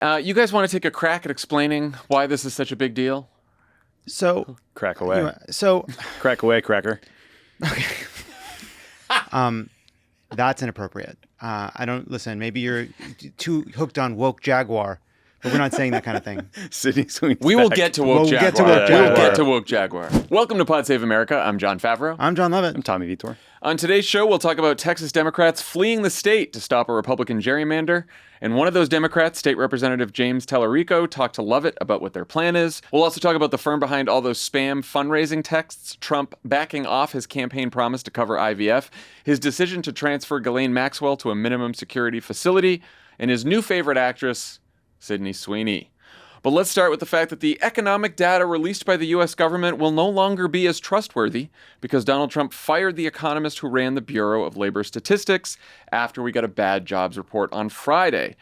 You guys want to take a crack at explaining why this is such a big deal? So Crack away. Crack away, cracker. That's inappropriate. I don't listen. Maybe you're too hooked on woke Jaguar, but we're not saying that kind of thing. Sydney Sweeney. We will get to woke Jaguar. Get to woke Jaguar. We'll get to woke Jaguar. Welcome to Pod Save America. I'm John Favreau. I'm John Lovett. I'm Tommy Vitor. On today's show, we'll talk about Texas Democrats fleeing the state to stop a Republican gerrymander. And one of those Democrats, State Representative James Talarico, talked to Lovett about what their plan is. We'll also talk about the firm behind all those spam fundraising texts, Trump backing off his campaign promise to cover IVF, his decision to transfer Ghislaine Maxwell to a minimum security facility, and his new favorite actress, Sydney Sweeney. But let's start with the fact that the economic data released by the U.S. government will no longer be as trustworthy because Donald Trump fired the economist who ran the Bureau of Labor Statistics after we got a bad jobs report on Friday.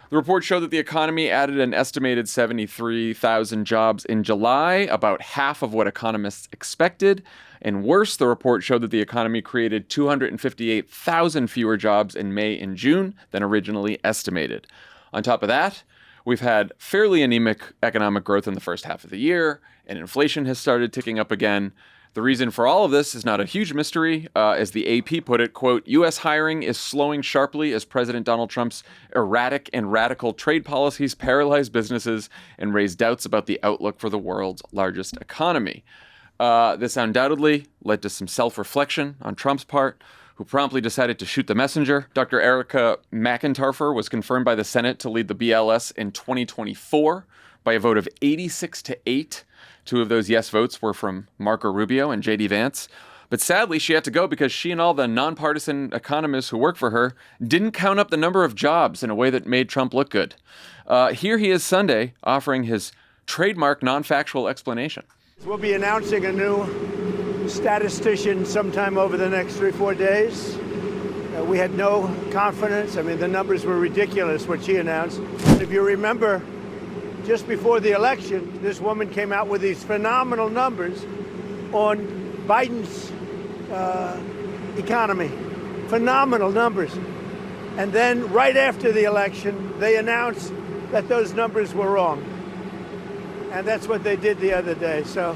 The report showed that the economy added an estimated 73,000 jobs in July, about half of what economists expected. And worse, the report showed that the economy created 258,000 fewer jobs in May and June than originally estimated. On top of that, we've had fairly anemic economic growth in the first half of the year, and inflation has started ticking up again. The reason for all of this is not a huge mystery. As the AP put it, quote, U.S. hiring is slowing sharply as President Donald Trump's erratic and radical trade policies paralyze businesses and raise doubts about the outlook for the world's largest economy. This undoubtedly led to some self-reflection on Trump's part, who promptly decided to shoot the messenger. Dr. Erica McIntarfer was confirmed by the Senate to lead the BLS in 2024 by a vote of 86-8. Two of those yes votes were from Marco Rubio and J.D. Vance. But sadly, she had to go because she and all the nonpartisan economists who work for her didn't count up the number of jobs in a way that made Trump look good. Here he is Sunday offering his trademark non-factual explanation. We'll be announcing a new statistician sometime over the next 3-4 days. We had no confidence. I mean, the numbers were ridiculous, what she announced. If you remember, just before the election, this woman came out with these phenomenal numbers on Biden's economy. Phenomenal numbers. And then right after the election, they announced that those numbers were wrong. And that's what they did the other day. So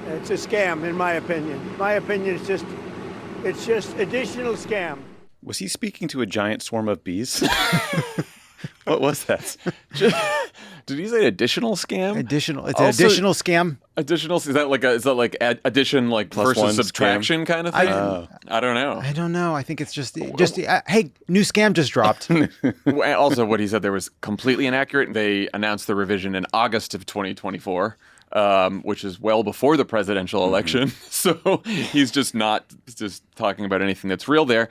it's a scam, in my opinion. My opinion is it's just additional scam. Was he speaking to a giant swarm of bees? What was that? Did he say additional scam? Additional. It's an additional scam. Additional. Is that like addition like plus versus subtraction scam kind of thing? I don't know. I don't know. I think it's just hey, new scam just dropped. Also, what he said there was completely inaccurate. They announced the revision in August of 2024. Which is well before the presidential election. So he's just not talking about anything that's real there.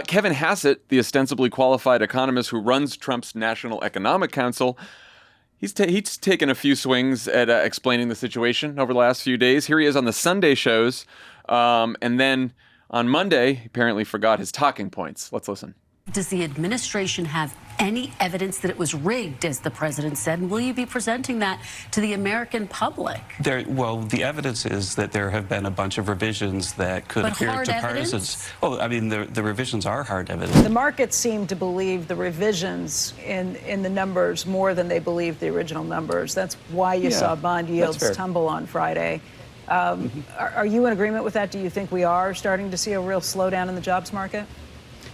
Kevin Hassett, the ostensibly qualified economist who runs Trump's National Economic Council, he's taken a few swings at explaining the situation over the last few days. Here he is on the Sunday shows. And then on Monday, he apparently forgot his talking points. Let's listen. Does the administration have any evidence that it was rigged, as the president said? And will you be presenting that to the American public? Well, the evidence is that there have been a bunch of revisions that could appear to partisans. Oh, I mean, the revisions are hard evidence. The markets seem to believe the revisions in the numbers more than they believe the original numbers. That's why you saw bond yields tumble on Friday. Are you in agreement with that? Do you think we are starting to see a real slowdown in the jobs market?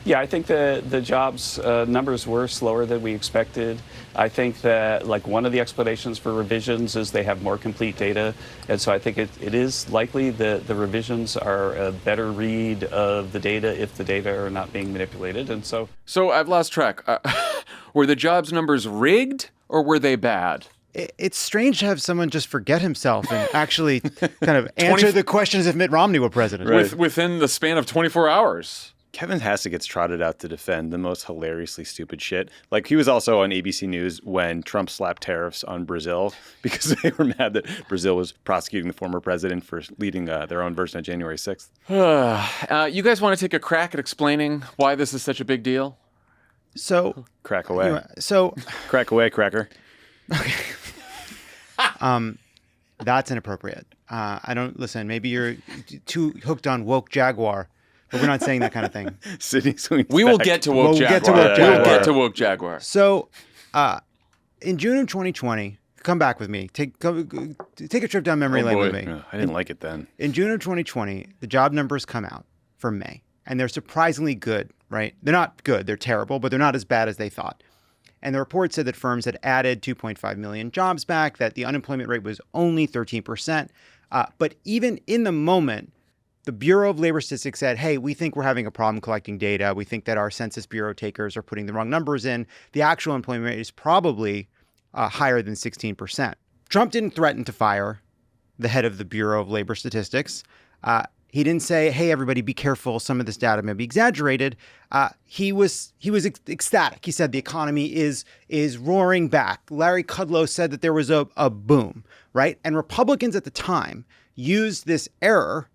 Yeah, I think the jobs numbers were slower than we expected. I think that one of the explanations for revisions is they have more complete data. And so I think it is likely that the revisions are a better read of the data if the data are not being manipulated. And so I've lost track. Were the jobs numbers rigged or were they bad? It's strange to have someone just forget himself and actually kind of answer the question as if Mitt Romney were president. Right. Within the span of 24 hours. Kevin Hassett gets trotted out to defend the most hilariously stupid shit. Like, he was also on ABC News when Trump slapped tariffs on Brazil because they were mad that Brazil was prosecuting the former president for leading their own version of January 6th. You guys want to take a crack at explaining why this is such a big deal? So crack away. Crack away, cracker. Okay. That's inappropriate. I don't listen. Maybe you're too hooked on woke Jaguar. But we're not saying that kind of thing. We will get to woke Jaguar. We'll get to woke Jaguar. So in June of 2020, come back with me. Take a trip down memory lane with me. I didn't like it then. In June of 2020, the job numbers come out for May, and they're surprisingly good, right? They're not good. They're terrible, but they're not as bad as they thought. And the report said that firms had added 2.5 million jobs back, that the unemployment rate was only 13%. But even in the moment, the Bureau of Labor Statistics said, hey, we think we're having a problem collecting data. We think that our Census Bureau takers are putting the wrong numbers in. The actual employment rate is probably higher than 16%. Trump didn't threaten to fire the head of the Bureau of Labor Statistics. He didn't say, hey, everybody, be careful. Some of this data may be exaggerated. He was ecstatic. He said the economy is roaring back. Larry Kudlow said that there was a boom, right? And Republicans at the time used this error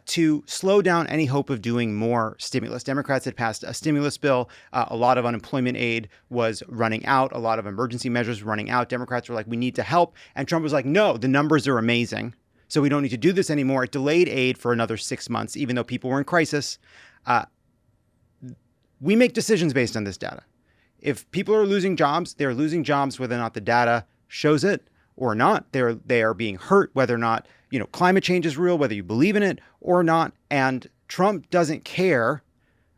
to slow down any hope of doing more stimulus. Democrats had passed a stimulus bill. A lot of unemployment aid was running out. A lot of emergency measures were running out. Democrats were like, we need to help. And Trump was like, no, the numbers are amazing, so we don't need to do this anymore. It delayed aid for another 6 months, even though people were in crisis. We make decisions based on this data. If people are losing jobs, they're losing jobs whether or not the data shows it or not. They are being hurt whether or not climate change is real, whether you believe in it or not. And Trump doesn't care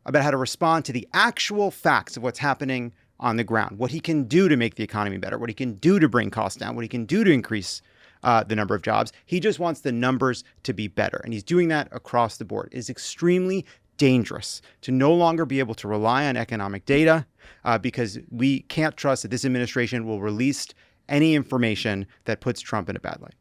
about how to respond to the actual facts of what's happening on the ground, what he can do to make the economy better, what he can do to bring costs down, what he can do to increase the number of jobs. He just wants the numbers to be better. And he's doing that across the board. It is extremely dangerous to no longer be able to rely on economic data because we can't trust that this administration will release any information that puts Trump in a bad light.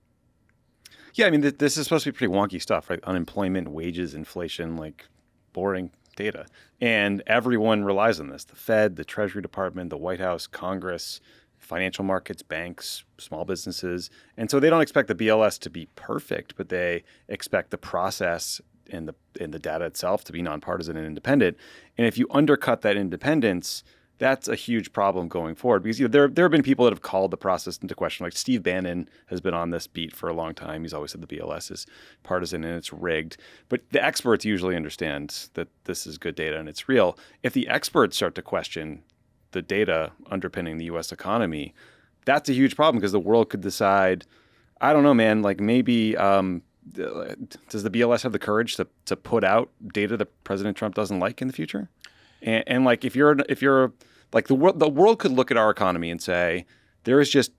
Yeah, I mean, this is supposed to be pretty wonky stuff, right? Unemployment, wages, inflation, like boring data. And everyone relies on this. The Fed, the Treasury Department, the White House, Congress, financial markets, banks, small businesses. And so they don't expect the BLS to be perfect, but they expect the process and the data itself to be nonpartisan and independent. And if you undercut that independence, that's a huge problem going forward because there have been people that have called the process into question. Like Steve Bannon has been on this beat for a long time. He's always said the BLS is partisan and it's rigged. But the experts usually understand that this is good data and it's real. If the experts start to question the data underpinning the U.S. economy, that's a huge problem because the world could decide, I don't know, man, like maybe does the BLS have the courage to put out data that President Trump doesn't like in the future? And like if you're like the world could look at our economy and say there is just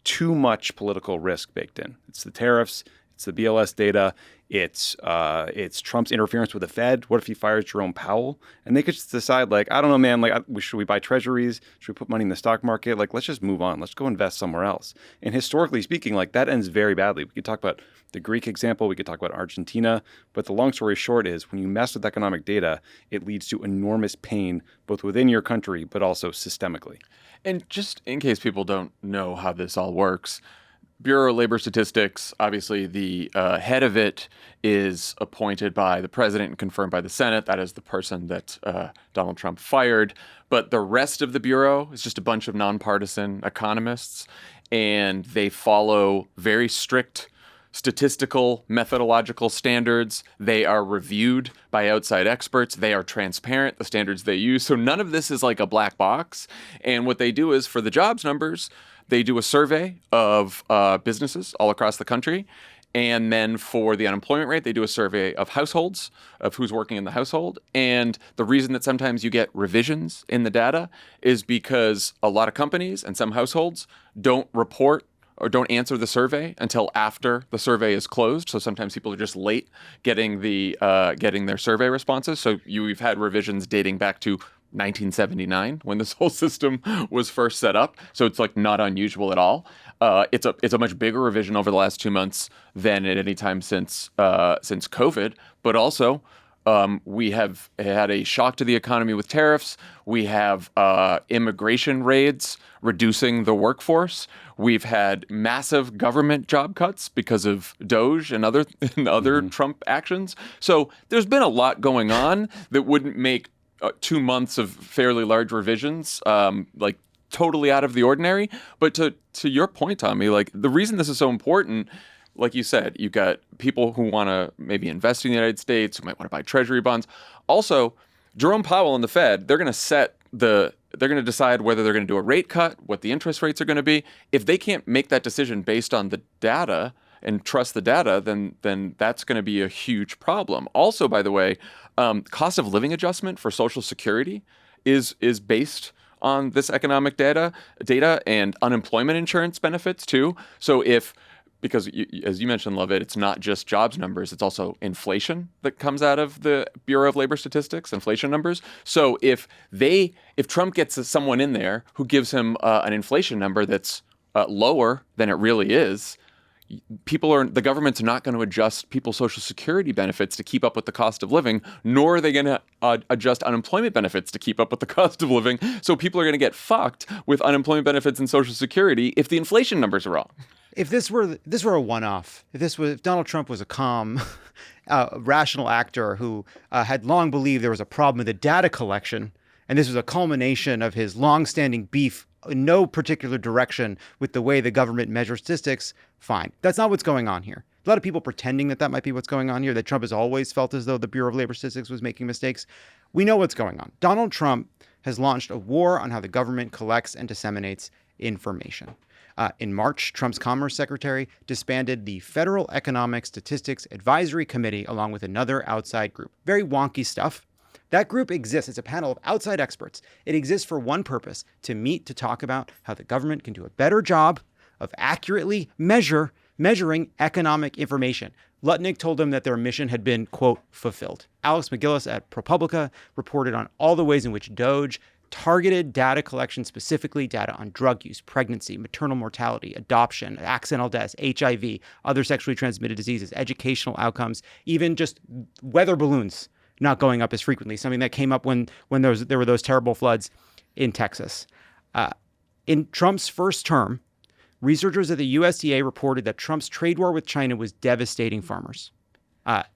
too much political risk baked in. It's the tariffs, it's the BLS data, it's Trump's interference with the Fed. What if he fires Jerome Powell? And they could just decide like, I don't know, man, like should we buy treasuries? Should we put money in the stock market? Like let's just move on. Let's go invest somewhere else. And historically speaking, like that ends very badly. We could talk about the Greek example. We could talk about Argentina. But the long story short is when you mess with economic data, it leads to enormous pain, both within your country, but also systemically. And just in case people don't know how this all works, Bureau of Labor Statistics, obviously the head of it is appointed by the president and confirmed by the Senate. That is the person that Donald Trump fired. But the rest of the Bureau is just a bunch of nonpartisan economists, and they follow very strict statistical, methodological standards. They are reviewed by outside experts. They are transparent, the standards they use. So none of this is like a black box. And what they do is for the jobs numbers, they do a survey of businesses all across the country. And then for the unemployment rate, they do a survey of households, of who's working in the household. And the reason that sometimes you get revisions in the data is because a lot of companies and some households don't report or don't answer the survey until after the survey is closed. So sometimes people are just late getting their survey responses. So we've had revisions dating back to 1979 when this whole system was first set up. So it's like not unusual at all. It's a much bigger revision over the last 2 months than at any time since COVID. But also, we have had a shock to the economy with tariffs. We have immigration raids reducing the workforce. We've had massive government job cuts because of DOGE and other Trump actions. So there's been a lot going on that wouldn't make 2 months of fairly large revisions like totally out of the ordinary. But to your point, Tommy, like the reason this is so important, like you said, you've got people who want to maybe invest in the United States, who might want to buy treasury bonds. Also, Jerome Powell and the Fed, they're going to set they're going to decide whether they're going to do a rate cut, what the interest rates are going to be. If they can't make that decision based on the data and trust the data, then that's going to be a huge problem. Also, by the way, cost of living adjustment for Social Security is based on this economic data and unemployment insurance benefits too. So because as you mentioned, Lovett, it's not just jobs numbers, it's also inflation that comes out of the Bureau of Labor Statistics, inflation numbers. So if Trump gets someone in there who gives him an inflation number that's lower than it really is, the government's not going to adjust people's Social Security benefits to keep up with the cost of living, nor are they going to adjust unemployment benefits to keep up with the cost of living. So people are going to get fucked with unemployment benefits and Social Security if the inflation numbers are wrong. If this were a one-off, if Donald Trump was a calm, rational actor who had long believed there was a problem with the data collection, and this was a culmination of his long-standing beef in no particular direction with the way the government measures statistics, fine. That's not what's going on here. A lot of people pretending that might be what's going on here, that Trump has always felt as though the Bureau of Labor Statistics was making mistakes. We know what's going on. Donald Trump has launched a war on how the government collects and disseminates information. In March, Trump's Commerce Secretary disbanded the Federal Economic Statistics Advisory Committee along with another outside group. Very wonky stuff. That group exists. It's a panel of outside experts. It exists for one purpose, to meet to talk about how the government can do a better job of accurately measuring economic information. Lutnick told them that their mission had been, quote, fulfilled. Alex McGillis at ProPublica reported on all the ways in which DOGE targeted data collection, specifically data on drug use, pregnancy, maternal mortality, adoption, accidental deaths, HIV, other sexually transmitted diseases, educational outcomes, even just weather balloons not going up as frequently, something that came up when there were those terrible floods in Texas. In Trump's first term, researchers at the USDA reported that Trump's trade war with China was devastating farmers,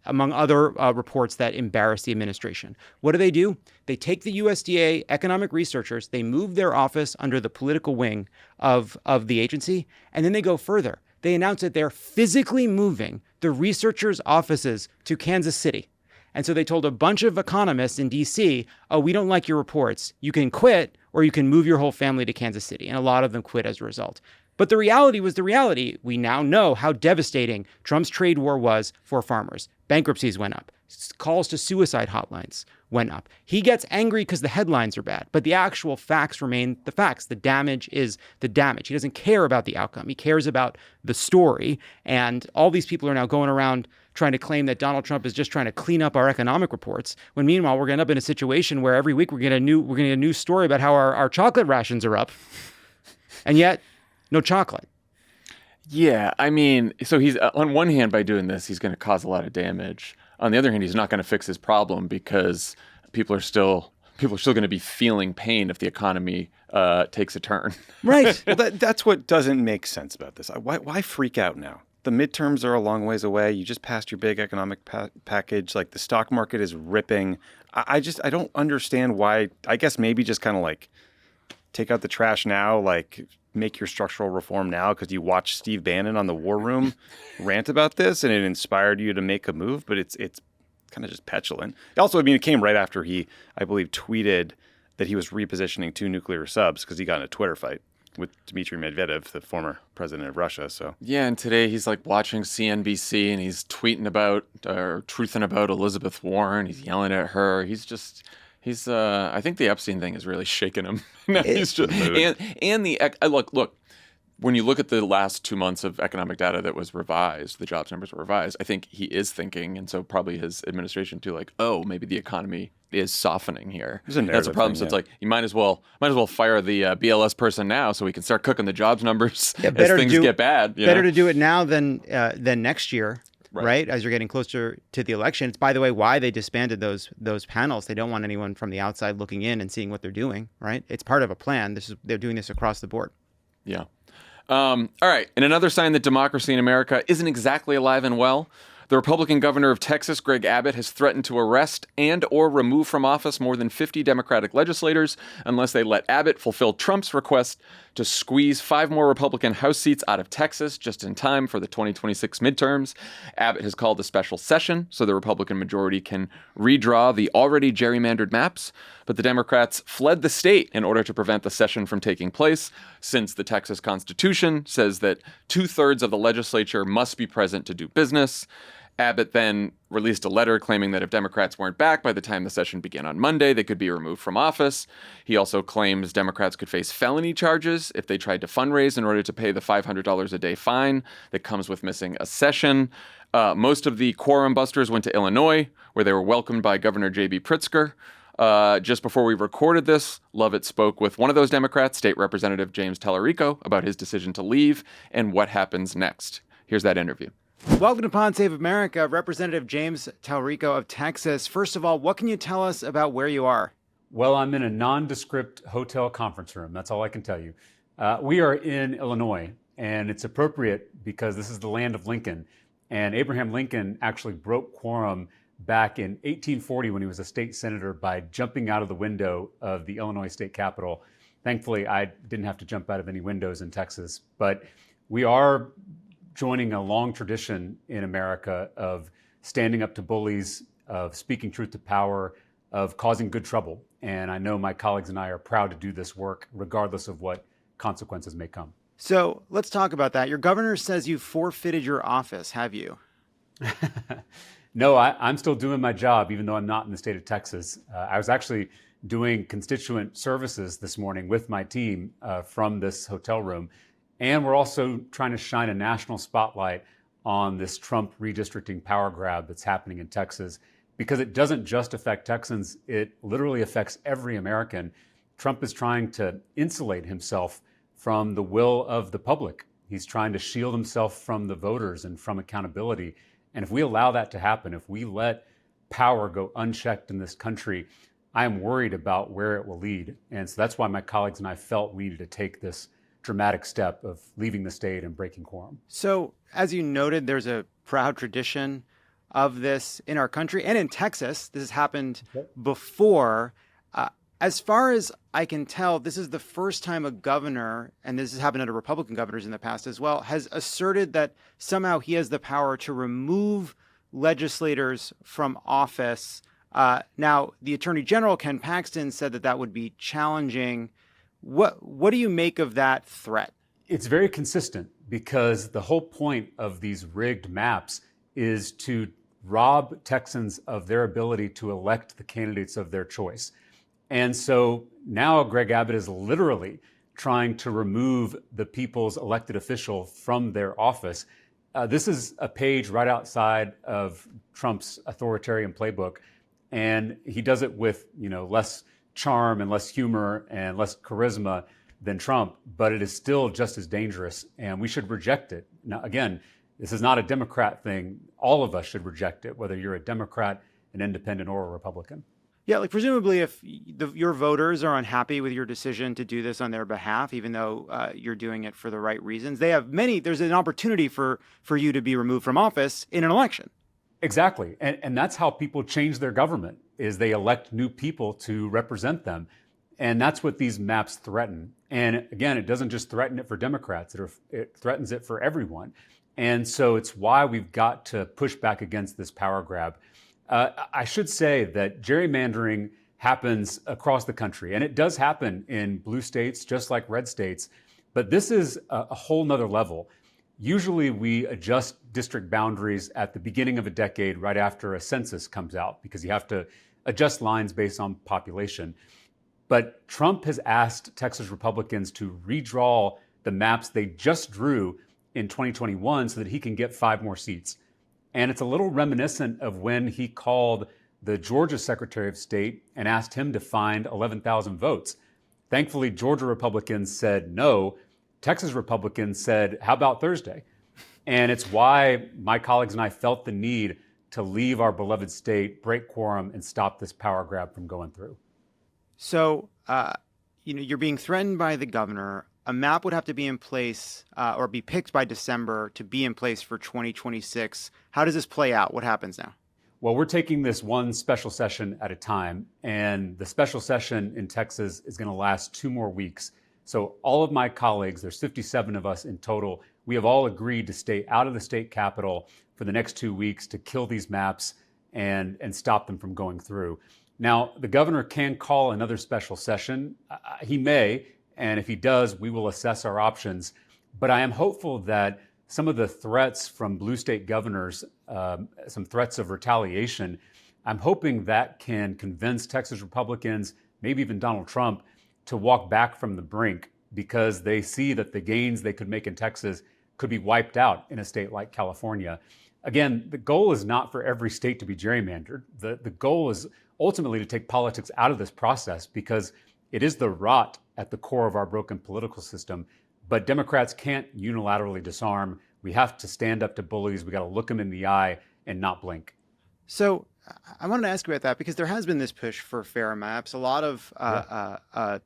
among other reports that embarrassed the administration. What do? They take the USDA economic researchers, they move their office under the political wing of the agency, and then they go further. They announce that they're physically moving the researchers' offices to Kansas City. And so they told a bunch of economists in D.C., oh, we don't like your reports. You can quit or you can move your whole family to Kansas City. And a lot of them quit as a result. But the reality was the reality. We now know how devastating Trump's trade war was for farmers. Bankruptcies went up. Calls to suicide hotlines went up. He gets angry because the headlines are bad, but the actual facts remain the facts. The damage is the damage. He doesn't care about the outcome. He cares about the story. And all these people are now going around trying to claim that Donald Trump is just trying to clean up our economic reports, when meanwhile we're going to end up in a situation where every week we're going to get a new story about how our chocolate rations are up, and yet no chocolate. Yeah, I mean, so he's on one hand, by doing this, he's going to cause a lot of damage. On the other hand, he's not going to fix his problem because people are still going to be feeling pain if the economy takes a turn. Right. Well, that's what doesn't make sense about this. Why freak out now? The midterms are a long ways away. You just passed your big economic package. Like, the stock market is ripping. I don't understand why. I guess maybe just kind of like take out the trash now, like make your structural reform now because you watched Steve Bannon on the War Room rant about this and it inspired you to make a move. But it's kind of just petulant. Also, I mean, it came right after he, I believe, tweeted that he was repositioning 2 nuclear subs because he got in a Twitter fight with Dmitry Medvedev, the former president of Russia. So yeah, and today he's like watching CNBC and he's tweeting about or truthing about Elizabeth Warren. He's yelling at her. He's I think the Epstein thing is really shaking him. He's just look. When you look at the last 2 months of economic data that was revised, the jobs numbers were revised, I think he is thinking, and so probably his administration too, like, oh, maybe the economy is softening here. That's a problem. So it's like, you might as well fire the BLS person now so we can start cooking the jobs numbers as things get bad. Better to do it now than next year. Right, as you're getting closer to the election. It's, by the way, why they disbanded those panels. They don't want anyone from the outside looking in and seeing what they're doing. Right, it's part of a plan. They're doing this across the board. Yeah. All right. And another sign that democracy in America isn't exactly alive and well. The Republican governor of Texas, Greg Abbott, has threatened to arrest and or remove from office more than 50 Democratic legislators unless they let Abbott fulfill Trump's request to squeeze 5 more Republican House seats out of Texas just in time for the 2026 midterms. Abbott has called a special session so the Republican majority can redraw the already gerrymandered maps, but the Democrats fled the state in order to prevent the session from taking place, since the Texas Constitution says that 2/3 of the legislature must be present to do business. Abbott then released a letter claiming that if Democrats weren't back by the time the session began on Monday, they could be removed from office. He also claims Democrats could face felony charges if they tried to fundraise in order to pay the $500 a day fine that comes with missing a session. Most of the quorum busters went to Illinois, where they were welcomed by Governor J.B. Pritzker. Just before we recorded this, Lovett spoke with one of those Democrats, State Representative James Talarico, about his decision to leave and what happens next. Here's that interview. Welcome to Pod Save America, Representative James Talarico of Texas. First of all, what can you tell us about where you are? Well, I'm in a nondescript hotel conference room. That's all I can tell you. We are in Illinois, and it's appropriate because this is the land of Lincoln. And Abraham Lincoln actually broke quorum back in 1840 when he was a state senator by jumping out of the window of the Illinois state capitol. Thankfully, I didn't have to jump out of any windows in Texas, but we are joining a long tradition in America of standing up to bullies, of speaking truth to power, of causing good trouble. And I know my colleagues and I are proud to do this work, regardless of what consequences may come. So let's talk about that. Your governor says you forfeited your office, have you? No, I'm still doing my job, even though I'm not in the state of Texas. I was actually doing constituent services this morning with my team from this hotel room. And we're also trying to shine a national spotlight on this Trump redistricting power grab that's happening in Texas, because it doesn't just affect Texans, it literally affects every American. Trump is trying to insulate himself from the will of the public. He's trying to shield himself from the voters and from accountability. And if we allow that to happen, if we let power go unchecked in this country, I am worried about where it will lead. And so that's why my colleagues and I felt we needed to take this dramatic step of leaving the state and breaking quorum. So, as you noted, there's a proud tradition of this in our country and in Texas. This has happened before. As far as I can tell, this is the first time a governor, and this has happened under Republican governors in the past as well, has asserted that somehow he has the power to remove legislators from office. Now, the Attorney General, Ken Paxton, said that that would be challenging. What do you make of that threat? It's very consistent, because the whole point of these rigged maps is to rob Texans of their ability to elect the candidates of their choice. And so now Greg Abbott is literally trying to remove the people's elected official from their office. This is a page right outside of Trump's authoritarian playbook, and he does it with, less charm and less humor and less charisma than Trump, but it is still just as dangerous, and we should reject it. Now, again, this is not a Democrat thing. All of us should reject it, whether you're a Democrat, an independent, or a Republican. Yeah, like presumably if your voters are unhappy with your decision to do this on their behalf, even though you're doing it for the right reasons, there's an opportunity for you to be removed from office in an election. Exactly. And that's how people change their government, is they elect new people to represent them. And that's what these maps threaten. And again, it doesn't just threaten it for Democrats, it threatens it for everyone. And so it's why we've got to push back against this power grab. I should say that gerrymandering happens across the country, and it does happen in blue states just like red states, but this is a whole nother level. Usually we adjust district boundaries at the beginning of a decade right after a census comes out, because you have to adjust lines based on population. But Trump has asked Texas Republicans to redraw the maps they just drew in 2021 so that he can get 5 more seats. And it's a little reminiscent of when he called the Georgia Secretary of State and asked him to find 11,000 votes. Thankfully, Georgia Republicans said no. Texas Republicans said, how about Thursday? And it's why my colleagues and I felt the need to leave our beloved state, break quorum, and stop this power grab from going through. So, you're being threatened by the governor. A map would have to be in place or be picked by December to be in place for 2026. How does this play out? What happens now? Well, we're taking this one special session at a time, and the special session in Texas is going to last 2 more weeks. So all of my colleagues, there's 57 of us in total, we have all agreed to stay out of the state capitol for the next 2 weeks to kill these maps and stop them from going through. Now, the governor can call another special session. He may, and if he does, we will assess our options. But I am hopeful that some of the threats from blue state governors, some threats of retaliation, I'm hoping that can convince Texas Republicans, maybe even Donald Trump, to walk back from the brink, because they see that the gains they could make in Texas could be wiped out in a state like California. Again, the goal is not for every state to be gerrymandered. The goal is ultimately to take politics out of this process, because it is the rot at the core of our broken political system. But Democrats can't unilaterally disarm. We have to stand up to bullies. We got to look them in the eye and not blink. So I wanted to ask you about that, because there has been this push for fair maps. A lot of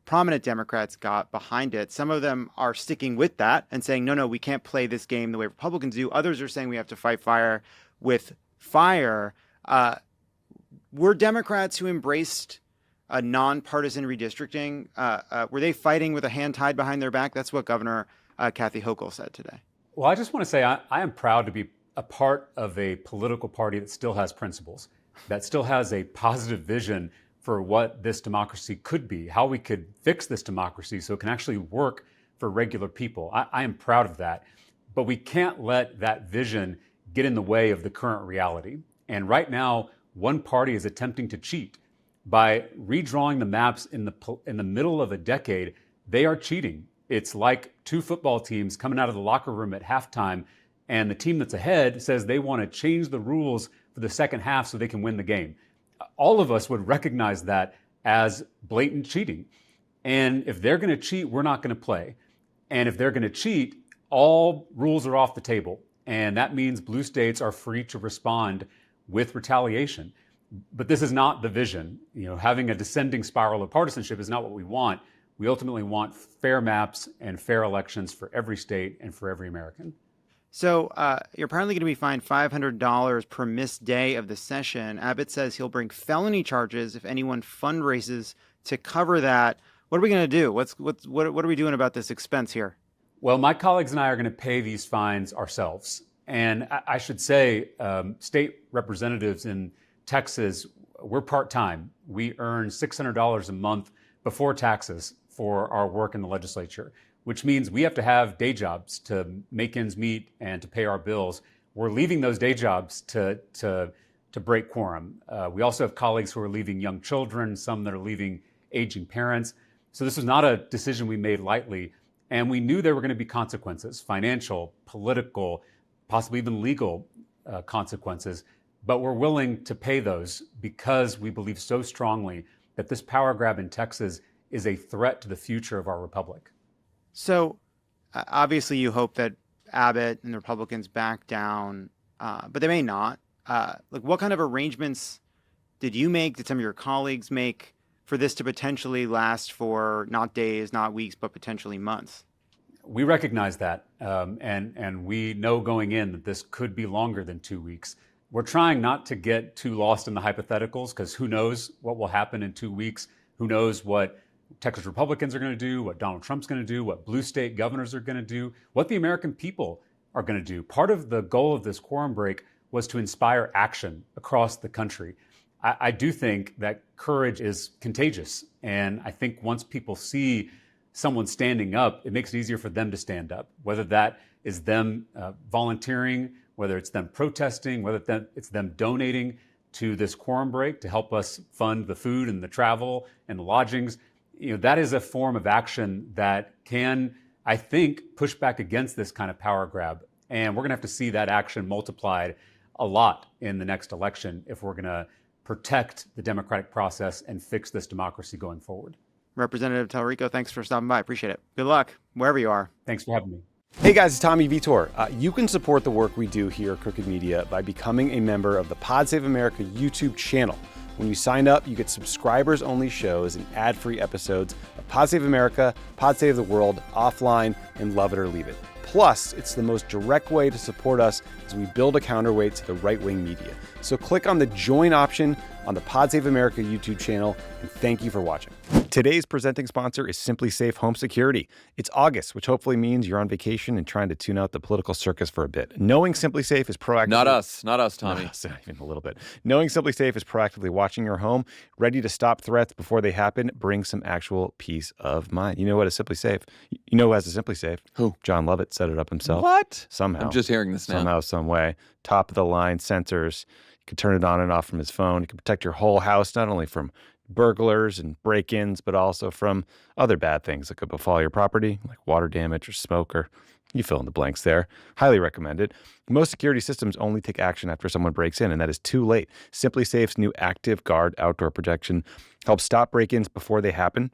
prominent Democrats got behind it. Some of them are sticking with that and saying, no, we can't play this game the way Republicans do. Others are saying we have to fight fire with fire. Were Democrats who embraced a nonpartisan redistricting, were they fighting with a hand tied behind their back? That's what Governor Kathy Hochul said today. Well, I just want to say I am proud to be a part of a political party that still has principles, that still has a positive vision for what this democracy could be, how we could fix this democracy so it can actually work for regular people. I am proud of that. But we can't let that vision get in the way of the current reality. And right now, one party is attempting to cheat. By redrawing the maps in the middle of a decade, they are cheating. It's like two football teams coming out of the locker room at halftime, and the team that's ahead says they want to change the rules for the second half so they can win the game. All of us would recognize that as blatant cheating. And if they're going to cheat, we're not going to play. And if they're going to cheat, all rules are off the table. And that means blue states are free to respond with retaliation. But this is not the vision. Having a descending spiral of partisanship is not what we want. We ultimately want fair maps and fair elections for every state and for every American. So you're apparently going to be fined $500 per missed day of the session. Abbott says he'll bring felony charges if anyone fundraises to cover that. What are we going to do? What are we doing about this expense here? Well, my colleagues and I are going to pay these fines ourselves. And I should say, state representatives in Texas, we're part-time. We earn $600 a month before taxes for our work in the legislature, which means we have to have day jobs to make ends meet and to pay our bills. We're leaving those day jobs to break quorum. We also have colleagues who are leaving young children, some that are leaving aging parents. So this was not a decision we made lightly. And we knew there were going to be consequences, financial, political, possibly even legal consequences. But we're willing to pay those because we believe so strongly that this power grab in Texas is a threat to the future of our republic. So obviously you hope that Abbott and the Republicans back down, but they may not. What kind of arrangements did you make, did some of your colleagues make for this to potentially last for not days, not weeks, but potentially months? We recognize that, and we know going in that this could be longer than 2 weeks. We're trying not to get too lost in the hypotheticals, because who knows what will happen in 2 weeks? Who knows what Texas Republicans are going to do, what Donald Trump's going to do, what blue state governors are going to do, what the American people are going to do. Part of the goal of this quorum break was to inspire action across the country. I do think that courage is contagious. And I think once people see someone standing up, it makes it easier for them to stand up, whether that is them volunteering, whether it's them protesting, whether it's them donating to this quorum break to help us fund the food and the travel and the lodgings. That is a form of action that can, I think, push back against this kind of power grab. And we're going to have to see that action multiplied a lot in the next election if we're going to protect the democratic process and fix this democracy going forward. Representative Talarico, thanks for stopping by. Appreciate it. Good luck, wherever you are. Thanks for having me. Hey guys, it's Tommy Vitor. You can support the work we do here at Crooked Media by becoming a member of the Pod Save America YouTube channel. When you sign up, you get subscribers-only shows and ad-free episodes of Pod Save America, Pod Save the World, Offline, and Love It or Leave It. Plus, it's the most direct way to support us as we build a counterweight to the right-wing media. So click on the join option on the Pod Save America YouTube channel, and thank you for watching. Today's presenting sponsor is Simply Safe Home Security. It's August, which hopefully means you're on vacation and trying to tune out the political circus for a bit. Knowing Simply Safe is proactively... Not us, Tommy. Not even a little bit. Knowing Simply Safe is proactively watching your home, ready to stop threats before they happen, brings some actual peace of mind. You know what is Simply Safe? You know who has a Simply Safe? Who? John Lovett set it up himself. What? Somehow. I'm just hearing this now. Somehow, some way. Top of the line sensors. You can turn it on and off from his phone. You can protect your whole house, not only from burglars and break-ins, but also from other bad things that could befall your property, like water damage or smoke, or you fill in the blanks there. Highly recommended. Most security systems only take action after someone breaks in, and that is too late. Simply Safe's new Active Guard outdoor protection helps stop break-ins before they happen.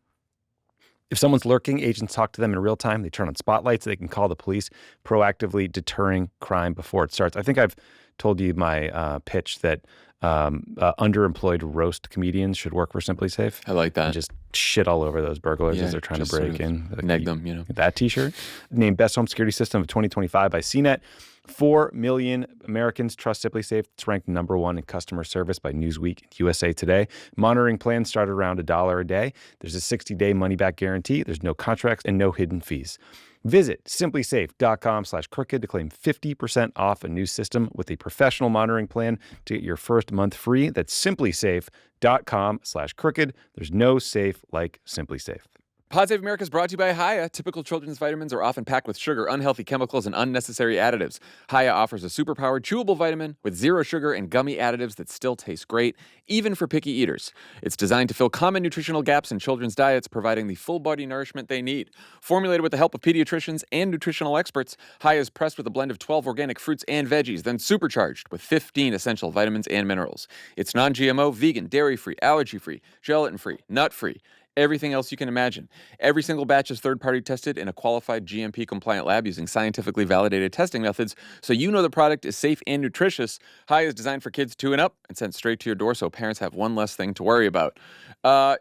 If someone's lurking, agents talk to them in real time. They turn on spotlights so they can call the police, proactively deterring crime before it starts. I think I've told you my pitch that underemployed roast comedians should work for Simply Safe. I like that. And just shit all over those burglars as they're trying to break in. Neg them, you know. That t-shirt. Named Best Home Security System of 2025 by CNET. 4 million Americans trust Simply Safe. It's ranked #1 in customer service by Newsweek and USA Today. Monitoring plans start around $1 a day. There's a 60-day money-back guarantee. There's no contracts and no hidden fees. Visit simplysafe.com/crooked to claim 50% off a new system with a professional monitoring plan to get your first month free. That's simplysafe.com/crooked. There's no safe like Simply Safe. Pod Save America is brought to you by Hiya. Typical children's vitamins are often packed with sugar, unhealthy chemicals, and unnecessary additives. Hiya offers a superpowered, chewable vitamin with zero sugar and gummy additives that still taste great, even for picky eaters. It's designed to fill common nutritional gaps in children's diets, providing the full-body nourishment they need. Formulated with the help of pediatricians and nutritional experts, Hiya is pressed with a blend of 12 organic fruits and veggies, then supercharged with 15 essential vitamins and minerals. It's non-GMO, vegan, dairy-free, allergy-free, gelatin-free, nut-free. Everything else you can imagine. Every single batch is third-party tested in a qualified GMP-compliant lab using scientifically validated testing methods, so you know the product is safe and nutritious. Hiya is designed for kids 2 and up and sent straight to your door so parents have one less thing to worry about.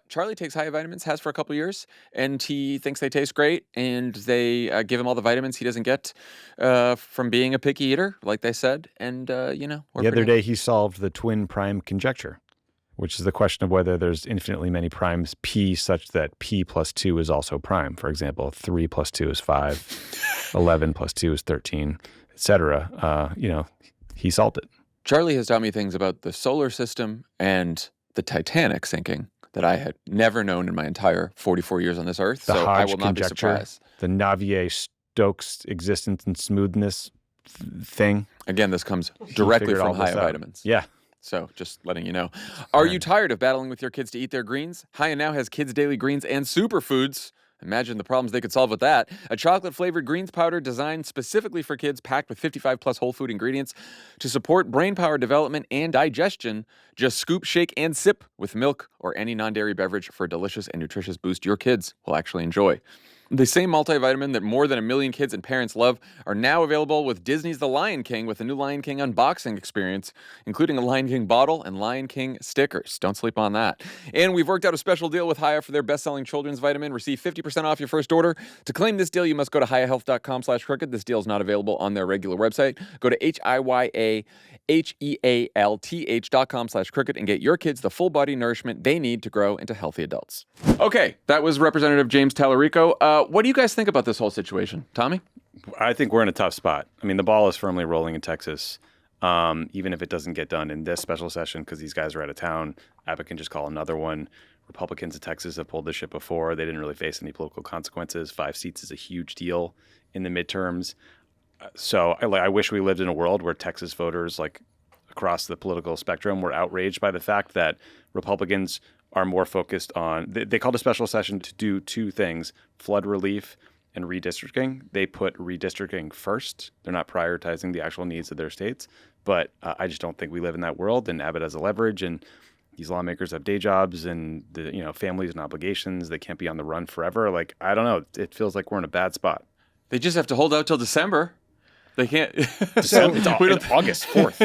Charlie takes Hiya vitamins, has for a couple years, and he thinks they taste great, and they give him all the vitamins he doesn't get from being a picky eater, like they said, and, The other day, he solved the twin prime conjecture, which is the question of whether there's infinitely many primes P such that P plus 2 is also prime. For example, 3 plus 2 is 5, 11 plus 2 is 13, etc. He solved it. Charlie has taught me things about the solar system and the Titanic sinking that I had never known in my entire 44 years on this earth, so I will not be surprised. The Navier-Stokes existence and smoothness thing. Again, this comes directly from Hiya vitamins. Yeah. So just letting you know. Are you tired of battling with your kids to eat their greens? Hiya now has Kids Daily Greens and Superfoods. Imagine the problems they could solve with that. A chocolate-flavored greens powder designed specifically for kids, packed with 55-plus whole food ingredients to support brain power development and digestion. Just scoop, shake, and sip with milk or any non-dairy beverage for a delicious and nutritious boost your kids will actually enjoy. The same multivitamin that more than 1 million kids and parents love are now available with Disney's The Lion King with a new Lion King unboxing experience, including a Lion King bottle and Lion King stickers. Don't sleep on that. And we've worked out a special deal with Hiya for their best-selling children's vitamin. Receive 50% off your first order. To claim this deal, you must go to hiyahealth.com/crooked. This deal is not available on their regular website. Go to HIYAHEALTH.com/crooked and get your kids the full-body nourishment they need to grow into healthy adults. Okay, that was Representative James Talarico. What do you guys think about this whole situation? Tommy? I think we're in a tough spot. I mean, the ball is firmly rolling in Texas. Even if it doesn't get done in this special session because these guys are out of town, Abbott can just call another one. Republicans in Texas have pulled this shit before. They didn't really face any political consequences. 5 seats is a huge deal in the midterms. So I wish we lived in a world where Texas voters, like across the political spectrum, were outraged by the fact that Republicans are more focused on, they called a special session to do 2 things, flood relief and redistricting. They put redistricting first. They're not prioritizing the actual needs of their states. But I just don't think we live in that world, and Abbott has a leverage, and these lawmakers have day jobs and families and obligations. They can't be on the run forever. Like, I don't know. It feels like we're in a bad spot. They just have to hold out till December. They can't. So it's August 4th.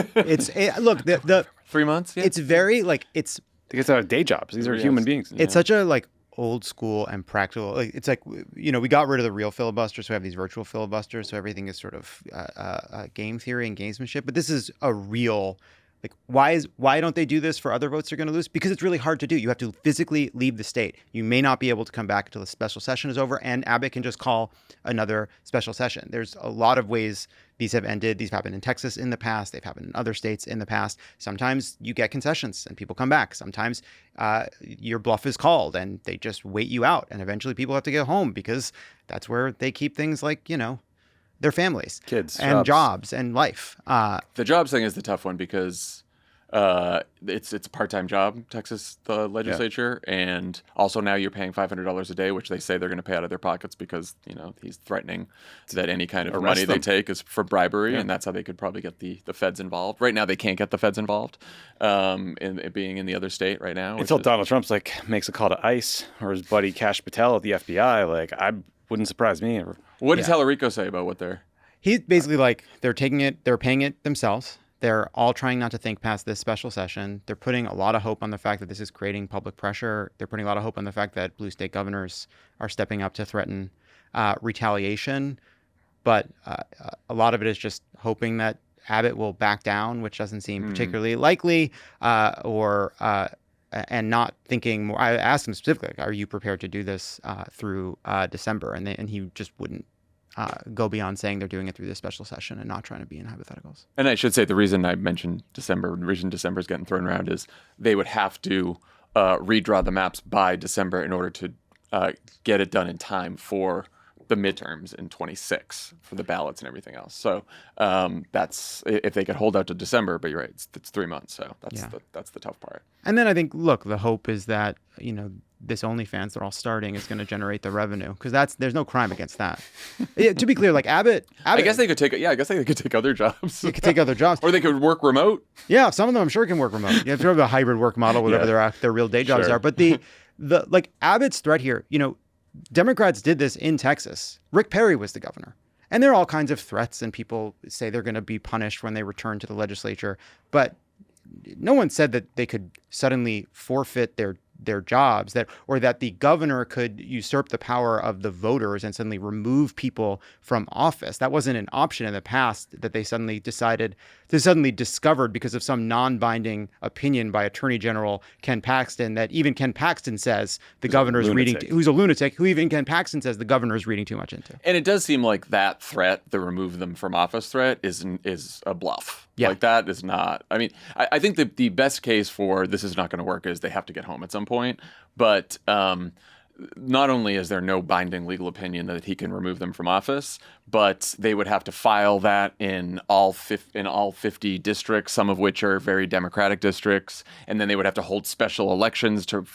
Look, the 3 months. Yeah. It's very like it's. They get out of day jobs. These are human beings. It's such a like old school and practical. Like, it's like, we got rid of the real filibuster, so we have these virtual filibusters. So everything is sort of game theory and gamesmanship. But this is a real. Like, why don't they do this for other votes they're going to lose? Because it's really hard to do. You have to physically leave the state. You may not be able to come back until the special session is over, and Abbott can just call another special session. There's a lot of ways these have ended. These have happened in Texas in the past. They've happened in other states in the past. Sometimes you get concessions and people come back. Sometimes your bluff is called and they just wait you out, and eventually people have to get home because that's where they keep things like, their families, kids, and jobs and life. The jobs thing is the tough one because it's a part-time job, Texas, the legislature, and also now you're paying $500 a day, which they say they're going to pay out of their pockets because he's threatening that any kind of money they take is for bribery, and that's how they could probably get the feds involved. Right now, they can't get the feds involved in it being in the other state right now. Until Donald Trump's makes a call to ICE or his buddy Kash Patel at the FBI, I wouldn't surprise me. What did Talarico say about what they're? He's basically they're paying it themselves. They're all trying not to think past this special session. They're putting a lot of hope on the fact that this is creating public pressure. They're putting a lot of hope on the fact that blue state governors are stepping up to threaten retaliation. But a lot of it is just hoping that Abbott will back down, which doesn't seem particularly likely, and not thinking more. I asked him specifically, are you prepared to do this through December? And he just wouldn't go beyond saying they're doing it through this special session and not trying to be in hypotheticals. And I should say the reason I mentioned December, the reason December is getting thrown around is they would have to redraw the maps by December in order to get it done in time for the midterms in 26 for the ballots and everything else. So that's if they could hold out to December, but you're right, it's 3 months. So that's the tough part. And then I think, look, the hope is that, this OnlyFans they're all starting is going to generate the revenue, because there's no crime against that. To be clear, Abbott, I guess they could take other jobs. They could take other jobs, or they could work remote. Yeah, some of them I'm sure can work remote. You have to have a hybrid work model, whatever their real day jobs are. But the Abbott's threat here, Democrats did this in Texas. Rick Perry was the governor. And there are all kinds of threats, and people say they're going to be punished when they return to the legislature. But no one said that they could suddenly forfeit their jobs, or that the governor could usurp the power of the voters and suddenly remove people from office. That wasn't an option in the past that they suddenly discovered because of some non-binding opinion by Attorney General Ken Paxton, that even Ken Paxton says the governor is reading, who's a lunatic, who even Ken Paxton says the governor is reading too much into. And it does seem like that threat, the remove them from office threat, is a bluff. Yeah. That is not. I mean, I think the best case for this is not going to work is they have to get home at some point. But not only is there no binding legal opinion that he can remove them from office, but they would have to file that in all 50 districts, some of which are very Democratic districts, and then they would have to hold special elections to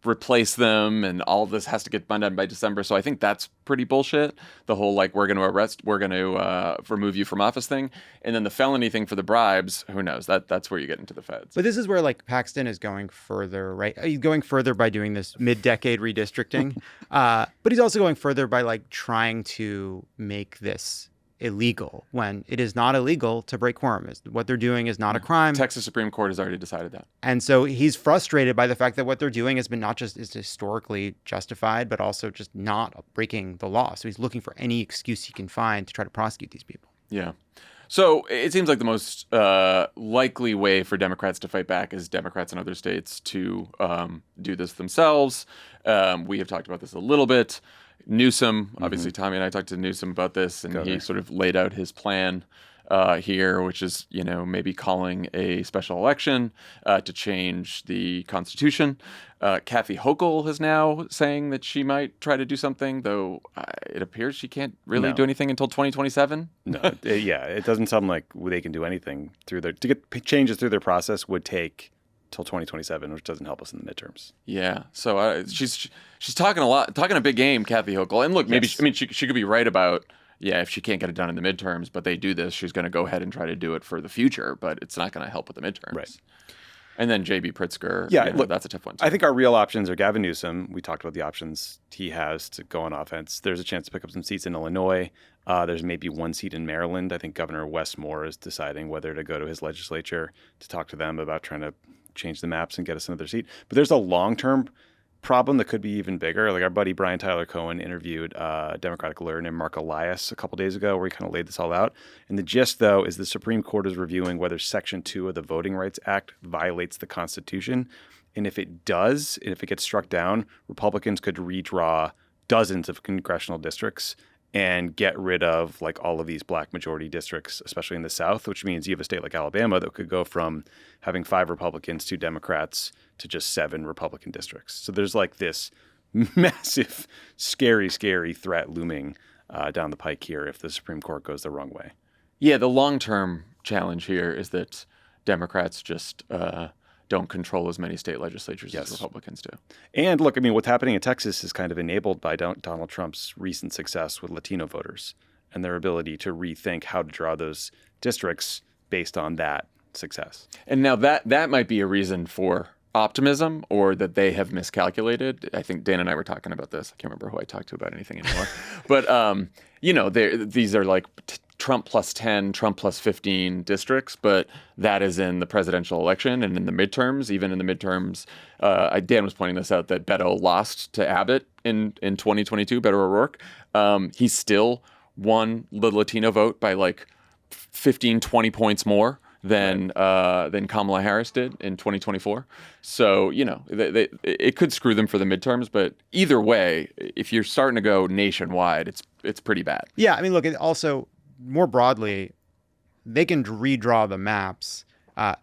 replace them, and all of this has to get done by December. So I think that's pretty bullshit. The whole we're going to remove you from office thing, and then the felony thing for the bribes. Who knows? That's where you get into the feds. But this is where Paxton is going further, right? He's going further by doing this mid-decade redistricting, but he's also going further by trying to make this illegal when it is not illegal to break quorum. What they're doing is not a crime. Texas Supreme Court has already decided that. And so he's frustrated by the fact that what they're doing has been not just is historically justified, but also just not breaking the law. So he's looking for any excuse he can find to try to prosecute these people. Yeah. So it seems like the most likely way for Democrats to fight back is Democrats in other states to do this themselves. We have talked about this a little bit. Newsom, obviously, Tommy and I talked to Newsom about this, and he sort of laid out his plan here, which is, maybe calling a special election to change the Constitution. Kathy Hochul is now saying that she might try to do something, though it appears she can't really do anything until 2027. No, it doesn't sound like they can do anything to get changes through their process would take till 2027, which doesn't help us in the midterms. Yeah, so she's talking a big game, Kathy Hochul. And look, maybe she could be right about if she can't get it done in the midterms, but they do this, she's going to go ahead and try to do it for the future, but it's not going to help with the midterms. Right. And then J.B. Pritzker, look, that's a tough one too. I think our real options are Gavin Newsom. We talked about the options he has to go on offense. There's a chance to pick up some seats in Illinois. There's maybe one seat in Maryland. I think Governor Wes Moore is deciding whether to go to his legislature to talk to them about trying to change the maps and get us another seat. But there's a long-term problem that could be even bigger. Like our buddy Brian Tyler Cohen interviewed a Democratic lawyer named Mark Elias a couple days ago where he kind of laid this all out. And the gist, though, is the Supreme Court is reviewing whether Section 2 of the Voting Rights Act violates the Constitution. And if it does, and if it gets struck down, Republicans could redraw dozens of congressional districts and get rid of like all of these black majority districts, especially in the South, which means you have a state like Alabama that could go from having 5 Republicans, 2 Democrats to just 7 Republican districts. So there's like this massive, scary threat looming down the pike here if the Supreme Court goes the wrong way. Yeah, the long-term challenge here is that Democrats just don't control as many state legislatures as Republicans do. And look, I mean, what's happening in Texas is kind of enabled by Donald Trump's recent success with Latino voters and their ability to rethink how to draw those districts based on that success. And now that might be a reason for optimism, or that they have miscalculated. I think Dan and I were talking about this. I can't remember who I talked to about anything anymore. But, these are like Trump plus 10, Trump plus 15 districts, but that is in the presidential election and in the midterms. Even in the midterms, Dan was pointing this out, that Beto lost to Abbott in 2022, Beto O'Rourke. He still won the Latino vote by like 15, 20 points more than Kamala Harris did in 2024. So, it could screw them for the midterms, but either way, if you're starting to go nationwide, it's pretty bad. Yeah, I mean, look, it also, more broadly, they can redraw the maps.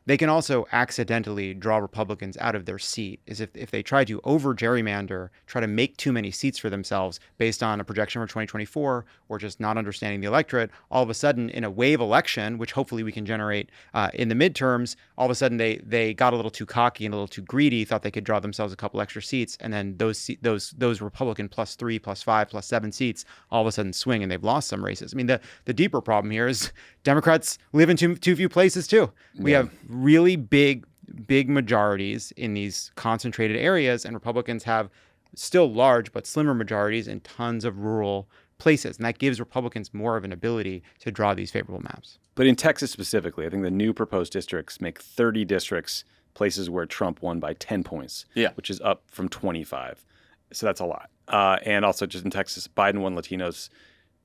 They can also accidentally draw Republicans out of their seat, is if they try to over-gerrymander, try to make too many seats for themselves based on a projection for 2024 or just not understanding the electorate. All of a sudden, in a wave election, which hopefully we can generate in the midterms, all of a sudden they got a little too cocky and a little too greedy, thought they could draw themselves a couple extra seats, and then those Republican plus 3, plus 5, plus 7 seats all of a sudden swing and they've lost some races. I mean, the deeper problem here is Democrats live in too few places too. We have really big majorities in these concentrated areas, and Republicans have still large but slimmer majorities in tons of rural places. And that gives Republicans more of an ability to draw these favorable maps. But in Texas specifically, I think the new proposed districts make 30 districts places where Trump won by 10 points, which is up from 25. So that's a lot. And also just in Texas, Biden won Latinos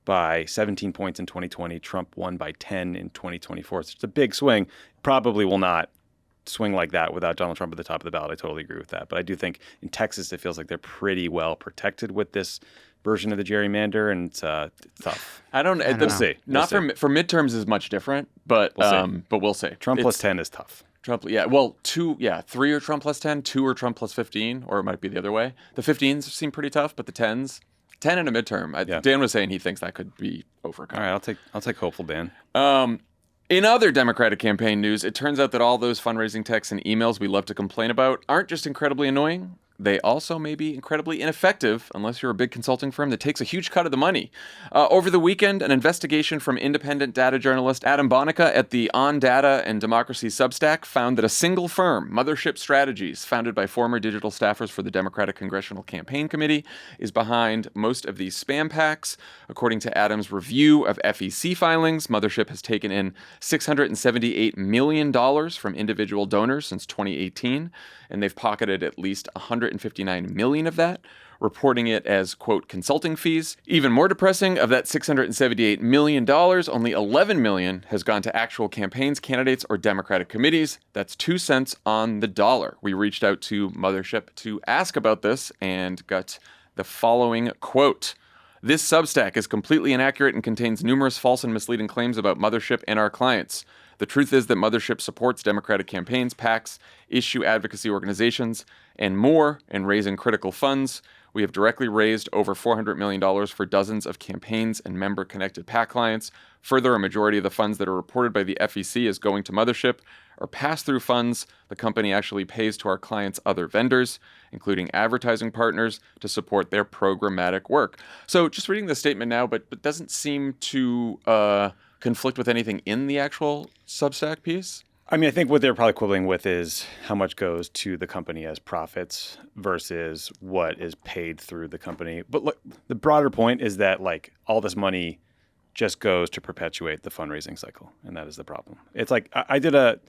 by 17 points in 2020. Trump won by 10 in 2024. So it's a big swing. Probably will not swing like that without Donald Trump at the top of the ballot. I totally agree with that. But I do think in Texas, it feels like they're pretty well protected with this version of the gerrymander, and it's tough. I don't know. We'll see. For midterms is much different, but we'll see. Trump plus 10 is tough. Trump, well, 3 are Trump plus 10, 2 are Trump plus 15, or it might be the other way. The 15s seem pretty tough, but the 10s, 10 in a midterm. Dan was saying he thinks that could be overcome. All right, I'll take hopeful Dan. In other Democratic campaign news, it turns out that all those fundraising texts and emails we love to complain about aren't just incredibly annoying. They also may be incredibly ineffective unless you're a big consulting firm that takes a huge cut of the money. Over the weekend, an investigation from independent data journalist Adam Bonica at the On Data and Democracy Substack found that a single firm, Mothership Strategies, founded by former digital staffers for the Democratic Congressional Campaign Committee, is behind most of these SpamPacs. According to Adam's review of FEC filings, Mothership has taken in $678 million from individual donors since 2018, and they've pocketed at least $159 million of that, reporting it as, quote, consulting fees. Even more depressing, of that $678 million, only $11 million has gone to actual campaigns, candidates, or Democratic committees. That's 2 cents on the dollar. We reached out to Mothership to ask about this and got the following quote. This Substack is completely inaccurate and contains numerous false and misleading claims about Mothership and our clients. The truth is that Mothership supports Democratic campaigns, PACs, issue advocacy organizations, and more in raising critical funds. We have directly raised over $400 million for dozens of campaigns and member-connected PAC clients. Further, a majority of the funds that are reported by the FEC as going to Mothership are pass-through funds the company actually pays to our clients' other vendors, including advertising partners, to support their programmatic work. So just reading the statement now, but doesn't seem to conflict with anything in the actual Substack piece? I mean, I think what they're probably quibbling with is how much goes to the company as profits versus what is paid through the company. But look, the broader point is that like all this money just goes to perpetuate the fundraising cycle, and that is the problem. It's like I did a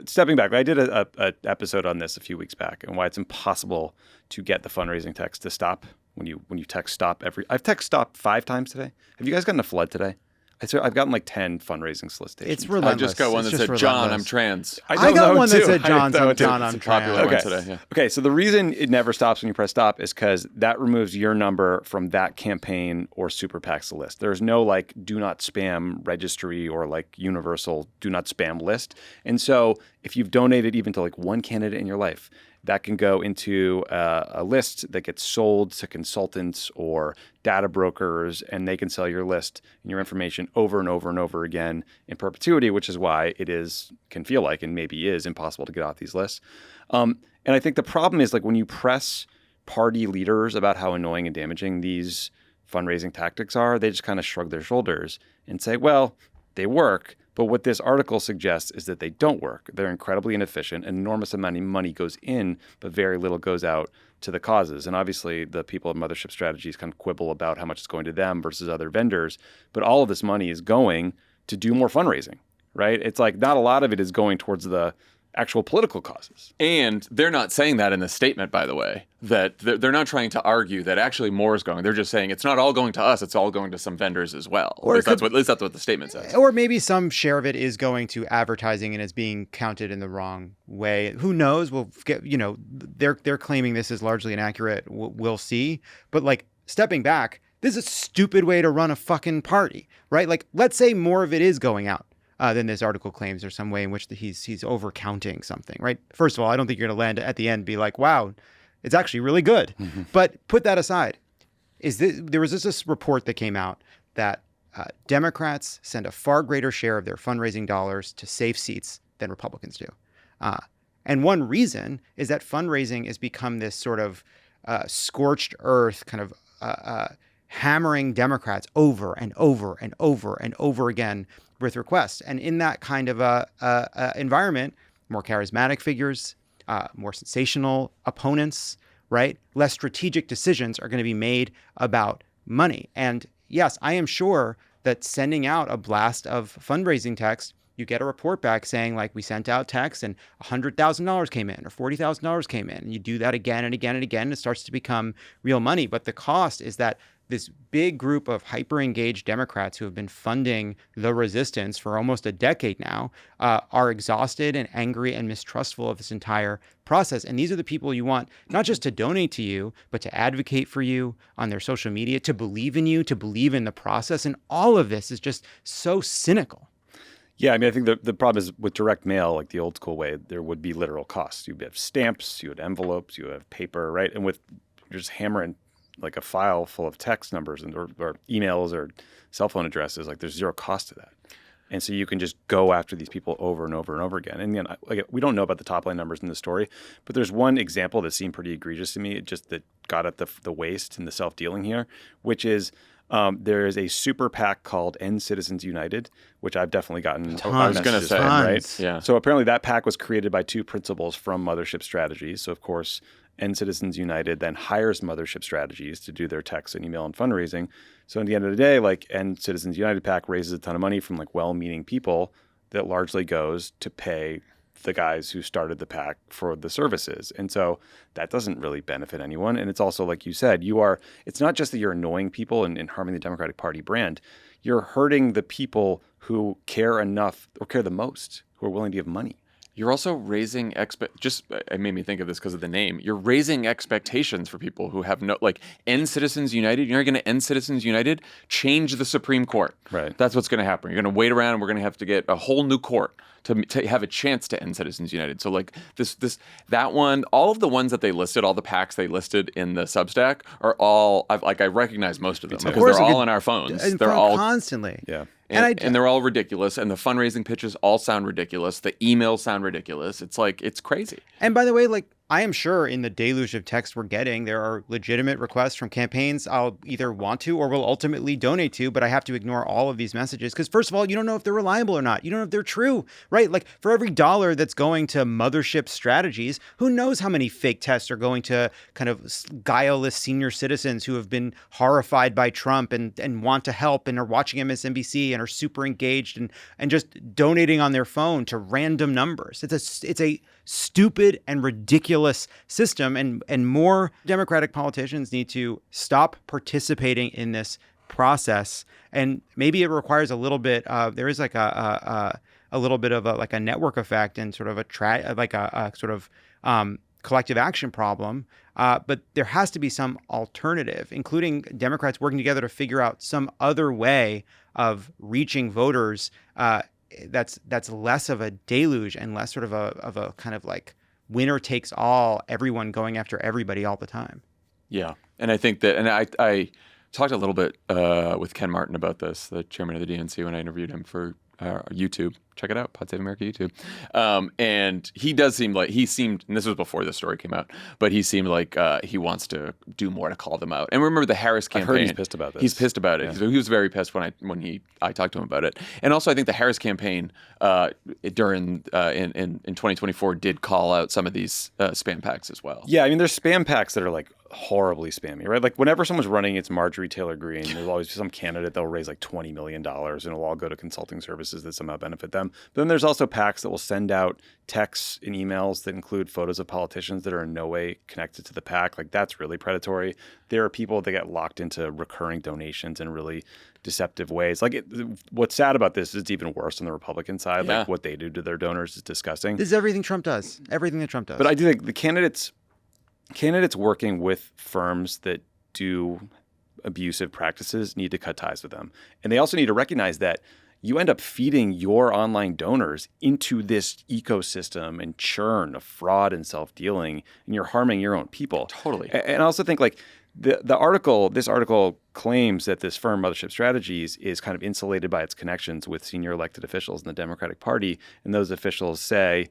stepping back, I did a episode on this a few weeks back and why it's impossible to get the fundraising text to stop when you text stop I've text stop 5 times today. Have you guys gotten a flood today? I've gotten like 10 fundraising solicitations. It's relentless. I just got one that said, John, I'm trans. I got one that said, John, I'm trans. Popular one today, yeah. Okay, so the reason it never stops when you press stop is because that removes your number from that campaign or super PAC's list. There's no like do not spam registry or like universal do not spam list. And so if you've donated even to like one candidate in your life, that can go into a list that gets sold to consultants or data brokers, and they can sell your list and your information over and over and over again in perpetuity, which is why it can feel like and maybe is impossible to get off these lists. And I think the problem is like when you press party leaders about how annoying and damaging these fundraising tactics are, they just kind of shrug their shoulders and say, well, they work. But what this article suggests is that they don't work. They're incredibly inefficient. An enormous amount of money goes in, but very little goes out to the causes. And obviously, the people at Mothership Strategies kind of quibble about how much is going to them versus other vendors. But all of this money is going to do more fundraising, right? It's like not a lot of it is going towards the actual political causes. And they're not saying that in the statement, by the way, that they're not trying to argue that actually more is going. They're just saying it's not all going to us, it's all going to some vendors as well. Or at least that's what the statement says. Or maybe some share of it is going to advertising and is being counted in the wrong way. Who knows? We'll get, they're claiming this is largely inaccurate. We'll see. But like stepping back, this is a stupid way to run a fucking party, right? Like, let's say more of it is going out. Than this article claims, or some way in which he's over-counting something, right? First of all, I don't think you're going to land at the end and be like, wow, it's actually really good. Mm-hmm. But put that aside. There was this report that came out that Democrats send a far greater share of their fundraising dollars to safe seats than Republicans do. And one reason is that fundraising has become this sort of scorched earth kind of hammering Democrats over and over and over and over again with requests. And in that kind of environment, more charismatic figures, more sensational opponents, right? Less strategic decisions are going to be made about money. And yes, I am sure that sending out a blast of fundraising text, you get a report back saying like we sent out text and $100,000 came in or $40,000 came in. And you do that again and again and again. It starts to become real money. But the cost is that this big group of hyper-engaged Democrats who have been funding the resistance for almost a decade now are exhausted and angry and mistrustful of this entire process. And these are the people you want not just to donate to you, but to advocate for you on their social media, to believe in you, to believe in the process. And all of this is just so cynical. Yeah, I mean, I think the problem is with direct mail, like the old school way, there would be literal costs. You have stamps, you have envelopes, you have paper, right? And with you're just hammering like a file full of text numbers or emails or cell phone addresses, like there's zero cost to that. And so you can just go after these people over and over and over again. And again, we don't know about the top line numbers in the story, but there's one example that seemed pretty egregious to me, just that got at the waste and the self-dealing here, which is there is a super PAC called End Citizens United, which I've definitely gotten. I was going to say, right? Yeah. So apparently that PAC was created by 2 principals from Mothership Strategies. So of course, End Citizens United then hires Mothership Strategies to do their text and email and fundraising. So at the end of the day, like End Citizens United PAC raises a ton of money from like well-meaning people that largely goes to pay the guys who started the PAC for the services. And so that doesn't really benefit anyone. And it's also, like you said, it's not just that you're annoying people and harming the Democratic Party brand. You're hurting the people who care enough or care the most, who are willing to give money. You're also raising it made me think of this because of the name. You're raising expectations for people who have End Citizens United. You're not going to end Citizens United, change the Supreme Court. Right. That's what's going to happen. You're going to wait around and we're going to have to get a whole new court to have a chance to end Citizens United. So like that one, all of the ones that they listed, all the PACs they listed in the Substack are all, I recognize most of them because they're all on our phones. They're all constantly. Yeah. And they're all ridiculous. And the fundraising pitches all sound ridiculous. The emails sound ridiculous. It's like, it's crazy. And by the way, like I am sure in the deluge of texts we're getting, there are legitimate requests from campaigns I'll either want to or will ultimately donate to, but I have to ignore all of these messages because, first of all, you don't know if they're reliable or not. You don't know if they're true, right? Like, for every dollar that's going to mothership strategies, who knows how many fake tests are going to kind of guileless senior citizens who have been horrified by Trump and want to help and are watching MSNBC and are super engaged and just donating on their phone to random numbers. It's a stupid and ridiculous system, and more Democratic politicians need to stop participating in this process. And maybe it requires a little bit of, there is like a little bit of a network effect and sort of a collective action problem. But there has to be some alternative, including Democrats working together to figure out some other way of reaching voters that's less of a deluge and less sort of a kind of like winner takes all, everyone going after everybody all the time. Yeah. And I think that, and I talked a little bit with Ken Martin about this, the chairman of the DNC, when I interviewed him for YouTube. Check it out, Pod Save America YouTube. And he does seem like, and this was before the story came out, but he seemed like he wants to do more to call them out. And remember the Harris campaign. I've heard he's pissed about this. He's pissed about it. Yeah. He was very pissed when I talked to him about it. And also I think the Harris campaign during in 2024 did call out some of these SpamPacs as well. Yeah, I mean, there's SpamPacs that are like horribly spammy, right? Like whenever someone's running, it's Marjorie Taylor Greene. There's always some candidate that'll raise like $20 million and it'll all go to consulting services that somehow benefit them. But then there's also PACs that will send out texts and emails that include photos of politicians that are in no way connected to the PAC. Like that's really predatory. There are people that get locked into recurring donations in really deceptive ways. Like what's sad about this is it's even worse on the Republican side. Yeah. Like what they do to their donors is disgusting. This is everything Trump does. Everything that Trump does. But I do think the candidates working with firms that do abusive practices need to cut ties with them. And they also need to recognize that you end up feeding your online donors into this ecosystem and churn of fraud and self-dealing, and you're harming your own people. Totally. And I also think like this article claims that this firm, Mothership Strategies, is kind of insulated by its connections with senior elected officials in the Democratic Party. And those officials say,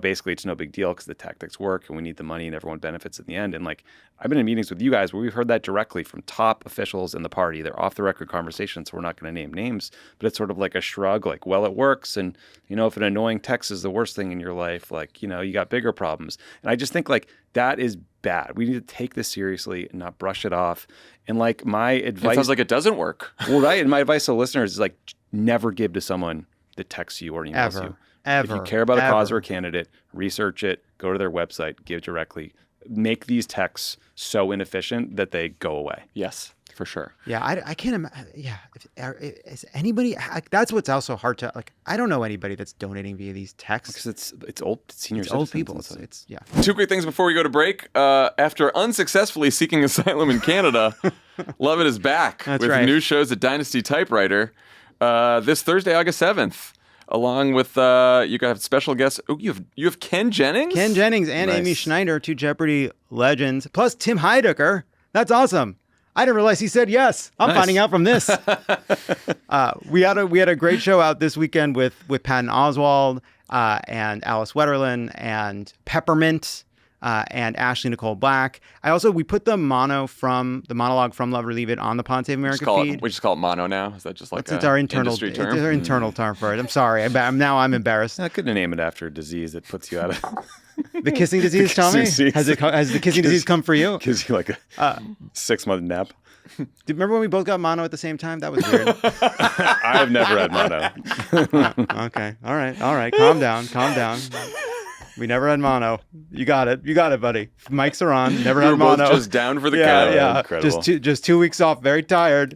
basically it's no big deal because the tactics work and we need the money and everyone benefits in the end. And like, I've been in meetings with you guys where we've heard that directly from top officials in the party. They're off the record conversations, so we're not going to name names, but it's sort of like a shrug, like, well, it works. And, if an annoying text is the worst thing in your life, like, you got bigger problems. And I just think like that is bad. We need to take this seriously and not brush it off. And like my advice— It sounds like it doesn't work. Well, right. And my advice to listeners is like, never give to someone that texts you or emails you. If you care about a cause or a candidate, research it, go to their website, give directly. Make these texts so inefficient that they go away. Yes, for sure. Yeah, I can't imagine. Yeah, is anybody? That's what's also hard to like. I don't know anybody that's donating via these texts Because it's old senior It's old citizens. people. It's yeah. Two quick things before we go to break. After unsuccessfully seeking asylum in Canada, Lovett is back That's with right. new shows at Dynasty Typewriter this Thursday, August 7th. Along with you got special guests. Oh, you have Ken Jennings? Ken Jennings and Amy Nice. Schneider, two Jeopardy legends, plus Tim Heidecker. That's awesome. I didn't realize he said yes. I'm Nice. finding out from this. We had a great show out this weekend with Patton Oswalt and Alice Wetterlin and Peppermint and Ashley Nicole Black. We put the monologue from Love or Leave It on the Pod Save America feed. We just call it mono now. Is that just like It's our internal industry term? It's our internal term for it. I'm sorry. I'm embarrassed. I couldn't name it after a disease that puts you out of The kissing disease, Tommy? disease. Has the kissing disease come for you? gives you like a 6-month nap. Do you remember when we both got mono at the same time? That was weird. I've never had mono. Okay. All right. Calm down. We never had mono. You got it, buddy. Mics are on. Never We had were both mono. just down for the count. Yeah. Incredible. Just 2 weeks off. Very tired.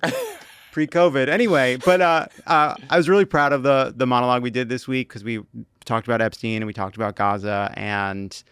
Pre-COVID. Anyway, but I was really proud of the monologue we did this week because we talked about Epstein and we talked about Gaza and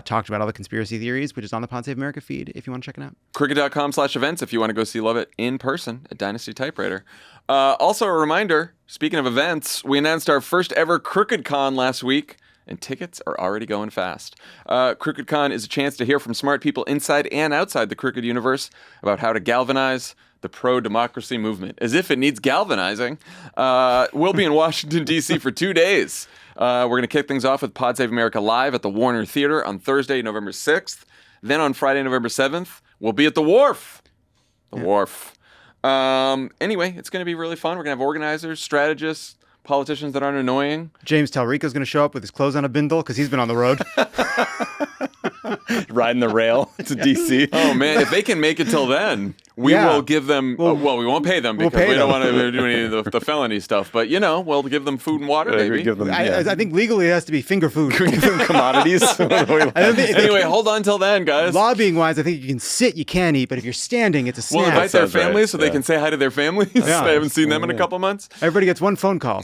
talked about all the conspiracy theories, which is on the Pod Save America feed if you want to check it out. Cricket.com/events if you want to go see Lovett in person at Dynasty Typewriter. Also, a reminder, speaking of events, we announced our first ever CrookedCon last week, and tickets are already going fast. CrookedCon is a chance to hear from smart people inside and outside the Crooked universe about how to galvanize the pro-democracy movement, as if it needs galvanizing. We'll be in Washington, D.C. for 2 days. We're going to kick things off with Pod Save America Live at the Warner Theater on Thursday, November 6th. Then on Friday, November 7th, we'll be at the Wharf. Wharf. Anyway, it's going to be really fun. We're going to have organizers, strategists, politicians that aren't annoying. James Talarico is going to show up with his clothes on a bindle because he's been on the road. Riding the rail to D.C. Oh, man, if they can make it till then, we will give them, we won't pay them because we don't want to do any of the felony stuff. But, we'll give them food and water, maybe. Give them, I think legally it has to be finger food. give them commodities. Anyway, hold on till then, guys. Lobbying-wise, I think you can sit, you can eat, but if you're standing, it's a snack. We'll invite their Sounds right. families so they can say hi to their families. Yeah. They haven't seen them in a couple months. Everybody gets one phone call.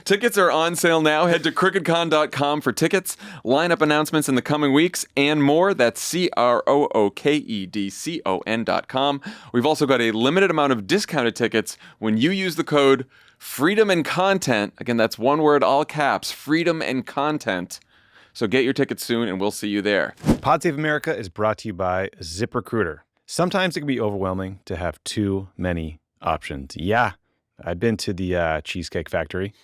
Tickets are on sale now. Head to crookedcon.com for tickets, lineup announcements in the coming weeks, and more. That's crookedcon.com. We've also got a limited amount of discounted tickets when you use the code Freedom and Content. Again, that's one word, all caps, Freedom and Content. So get your tickets soon, and we'll see you there. Pod Save America is brought to you by ZipRecruiter. Sometimes it can be overwhelming to have too many options. Yeah, I've been to the Cheesecake Factory.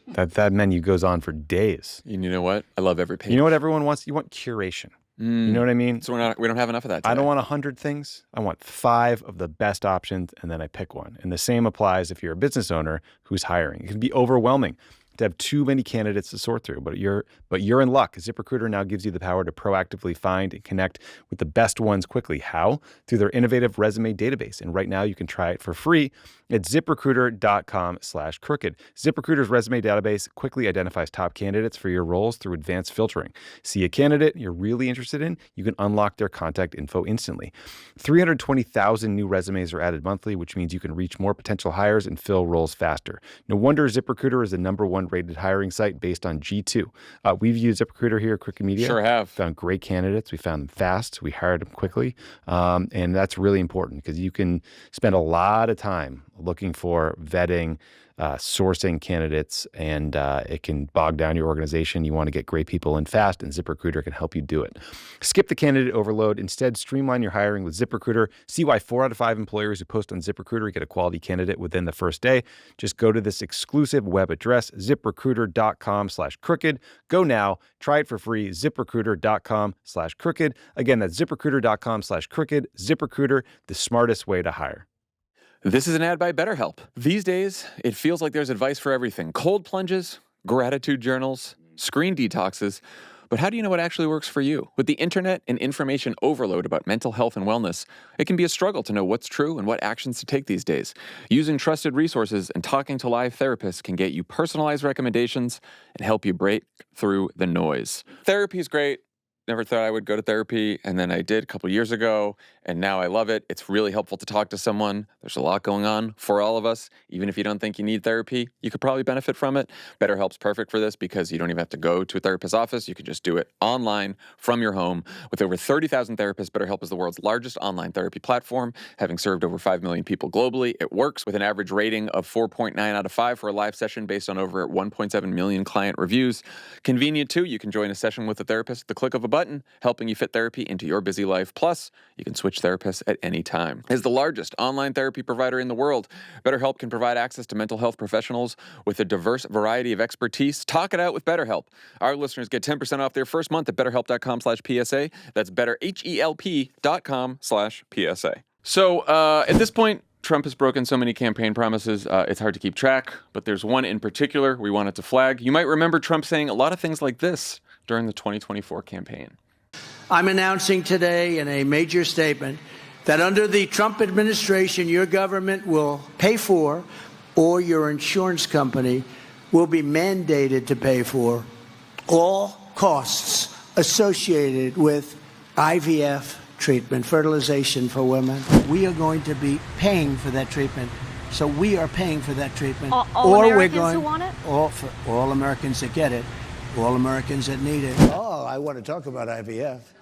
That menu goes on for days. And you know what? I love every page. You know what everyone wants? You want curation. You know what I mean? So we don't have enough of that today. I don't want 100 things. I want 5 of the best options, and then I pick one. And the same applies if you're a business owner who's hiring. It can be overwhelming to have too many candidates to sort through, but you're in luck. ZipRecruiter now gives you the power to proactively find and connect with the best ones quickly. How? Through their innovative resume database. And right now you can try it for free at ZipRecruiter.com/crooked. ZipRecruiter's resume database quickly identifies top candidates for your roles through advanced filtering. See a candidate you're really interested in, you can unlock their contact info instantly. 320,000 new resumes are added monthly, which means you can reach more potential hires and fill roles faster. No wonder ZipRecruiter is the #1 rated hiring site based on G2. We've used ZipRecruiter here at Crooked Media. Sure have. Found great candidates. We found them fast. We hired them quickly. And that's really important because you can spend a lot of time looking for vetting, sourcing candidates, and it can bog down your organization. You want to get great people in fast, and ZipRecruiter can help you do it. Skip the candidate overload. Instead, streamline your hiring with ZipRecruiter. See why 4 out of 5 employers who post on ZipRecruiter get a quality candidate within the first day. Just go to this exclusive web address, ZipRecruiter.com/crooked. Go now. Try it for free. ZipRecruiter.com/crooked. Again, that's ZipRecruiter.com/crooked. ZipRecruiter, the smartest way to hire. This is an ad by BetterHelp. These days, it feels like there's advice for everything. Cold plunges, gratitude journals, screen detoxes. But how do you know what actually works for you? With the internet and information overload about mental health and wellness, it can be a struggle to know what's true and what actions to take these days. Using trusted resources and talking to live therapists can get you personalized recommendations and help you break through the noise. Therapy's great. Never thought I would go to therapy, and then I did a couple years ago, and now I love it. It's really helpful to talk to someone. There's a lot going on for all of us. Even if you don't think you need therapy, you could probably benefit from it. BetterHelp's perfect for this because you don't even have to go to a therapist's office. You can just do it online from your home. With over 30,000 therapists, BetterHelp is the world's largest online therapy platform, having served over 5 million people globally. It works with an average rating of 4.9 out of 5 for a live session based on over 1.7 million client reviews. Convenient, too. You can join a session with a therapist at the click of a button, helping you fit therapy into your busy life. Plus, you can switch therapists at any time. As the largest online therapy provider in the world, BetterHelp can provide access to mental health professionals with a diverse variety of expertise. Talk it out with BetterHelp. Our listeners get 10% off their first month at BetterHelp.com/PSA. That's BetterHelp.com/PSA. So at this point, Trump has broken so many campaign promises, it's hard to keep track, but there's one in particular we wanted to flag. You might remember Trump saying a lot of things like this during the 2024 campaign. I'm announcing today in a major statement that under the Trump administration, your government will pay for, or your insurance company will be mandated to pay for, all costs associated with IVF treatment, fertilization for women. We are going to be paying for that treatment. So we are paying for that treatment. All Americans who want it? For all Americans that get it, all Americans that need it. Oh, I want to talk about IVF.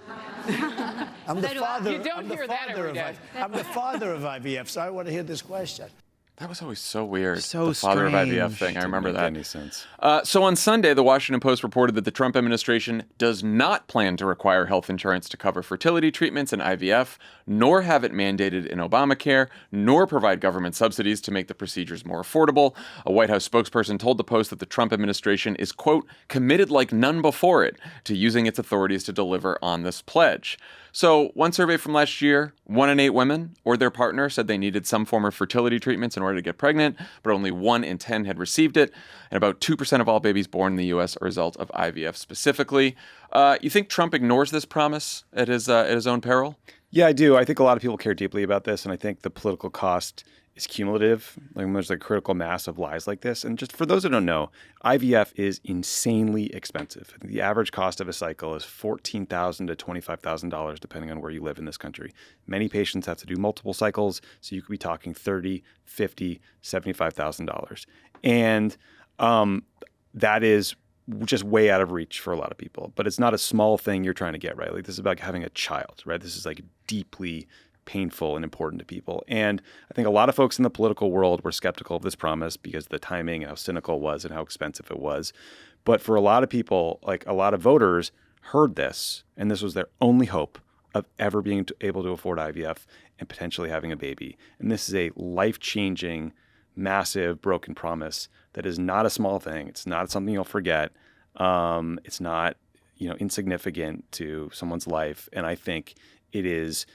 I'm the father. You don't hear that every day. I'm the father of IVF, so I want to hear this question. That was always so weird. So the father of IVF strange. thing. I remember Didn't that. make any sense. So on Sunday, the Washington Post reported that the Trump administration does not plan to require health insurance to cover fertility treatments and IVF, nor have it mandated in Obamacare, nor provide government subsidies to make the procedures more affordable. A White House spokesperson told the Post that the Trump administration is, quote, committed like none before it to using its authorities to deliver on this pledge. So one survey from last year, 1 in 8 women or their partner said they needed some form of fertility treatments in order to get pregnant, but only 1 in 10 had received it. And about 2% of all babies born in the U.S. are a result of IVF specifically. You think Trump ignores this promise at his own peril? Yeah, I do. I think a lot of people care deeply about this, and I think the political cost is cumulative. Like, there's a critical mass of lies like this. And just for those who don't know, IVF is insanely expensive. The average cost of a cycle is $14,000 to $25,000, depending on where you live in this country. Many patients have to do multiple cycles, so you could be talking $30,000, $50,000, $75,000. And that is just way out of reach for a lot of people. But it's not a small thing you're trying to get, right? Like, this is about having a child, right? This is like deeply painful and important to people. And I think a lot of folks in the political world were skeptical of this promise because of the timing and how cynical it was and how expensive it was. But for a lot of people, like a lot of voters, heard this, and this was their only hope of ever being able to afford IVF and potentially having a baby. And this is a life-changing, massive, broken promise that is not a small thing. It's not something you'll forget. It's not, insignificant to someone's life. And I think it is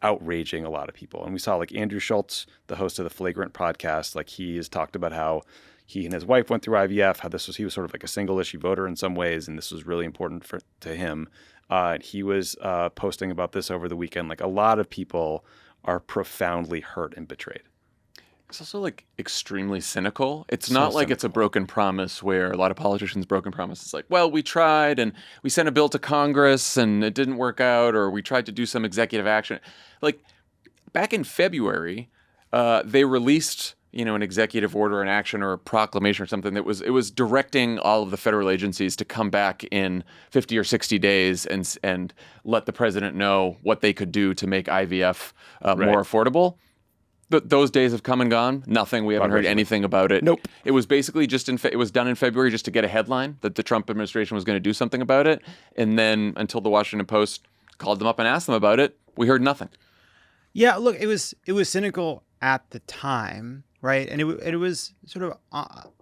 outraging a lot of people. And we saw like Andrew Schultz, the host of the Flagrant podcast, like he has talked about how he and his wife went through IVF, how he was sort of like a single issue voter in some ways, and this was really important to him. He was posting about this over the weekend. Like, a lot of people are profoundly hurt and betrayed. It's also like extremely cynical. It's So not like cynical. it's a broken promise where a lot of politicians' broken promises like, well, we tried and we sent a bill to Congress and it didn't work out, or we tried to do some executive action. Like back in February, they released, an executive order, an action, or a proclamation or something it was directing all of the federal agencies to come back in 50 or 60 days and let the president know what they could do to make IVF more affordable. Those days have come and gone. Nothing. We haven't heard anything about it. Nope. It was basically it was done in February just to get a headline that the Trump administration was going to do something about it. And then until the Washington Post called them up and asked them about it, we heard nothing. Yeah, look, it was cynical at the time, right? And it was sort of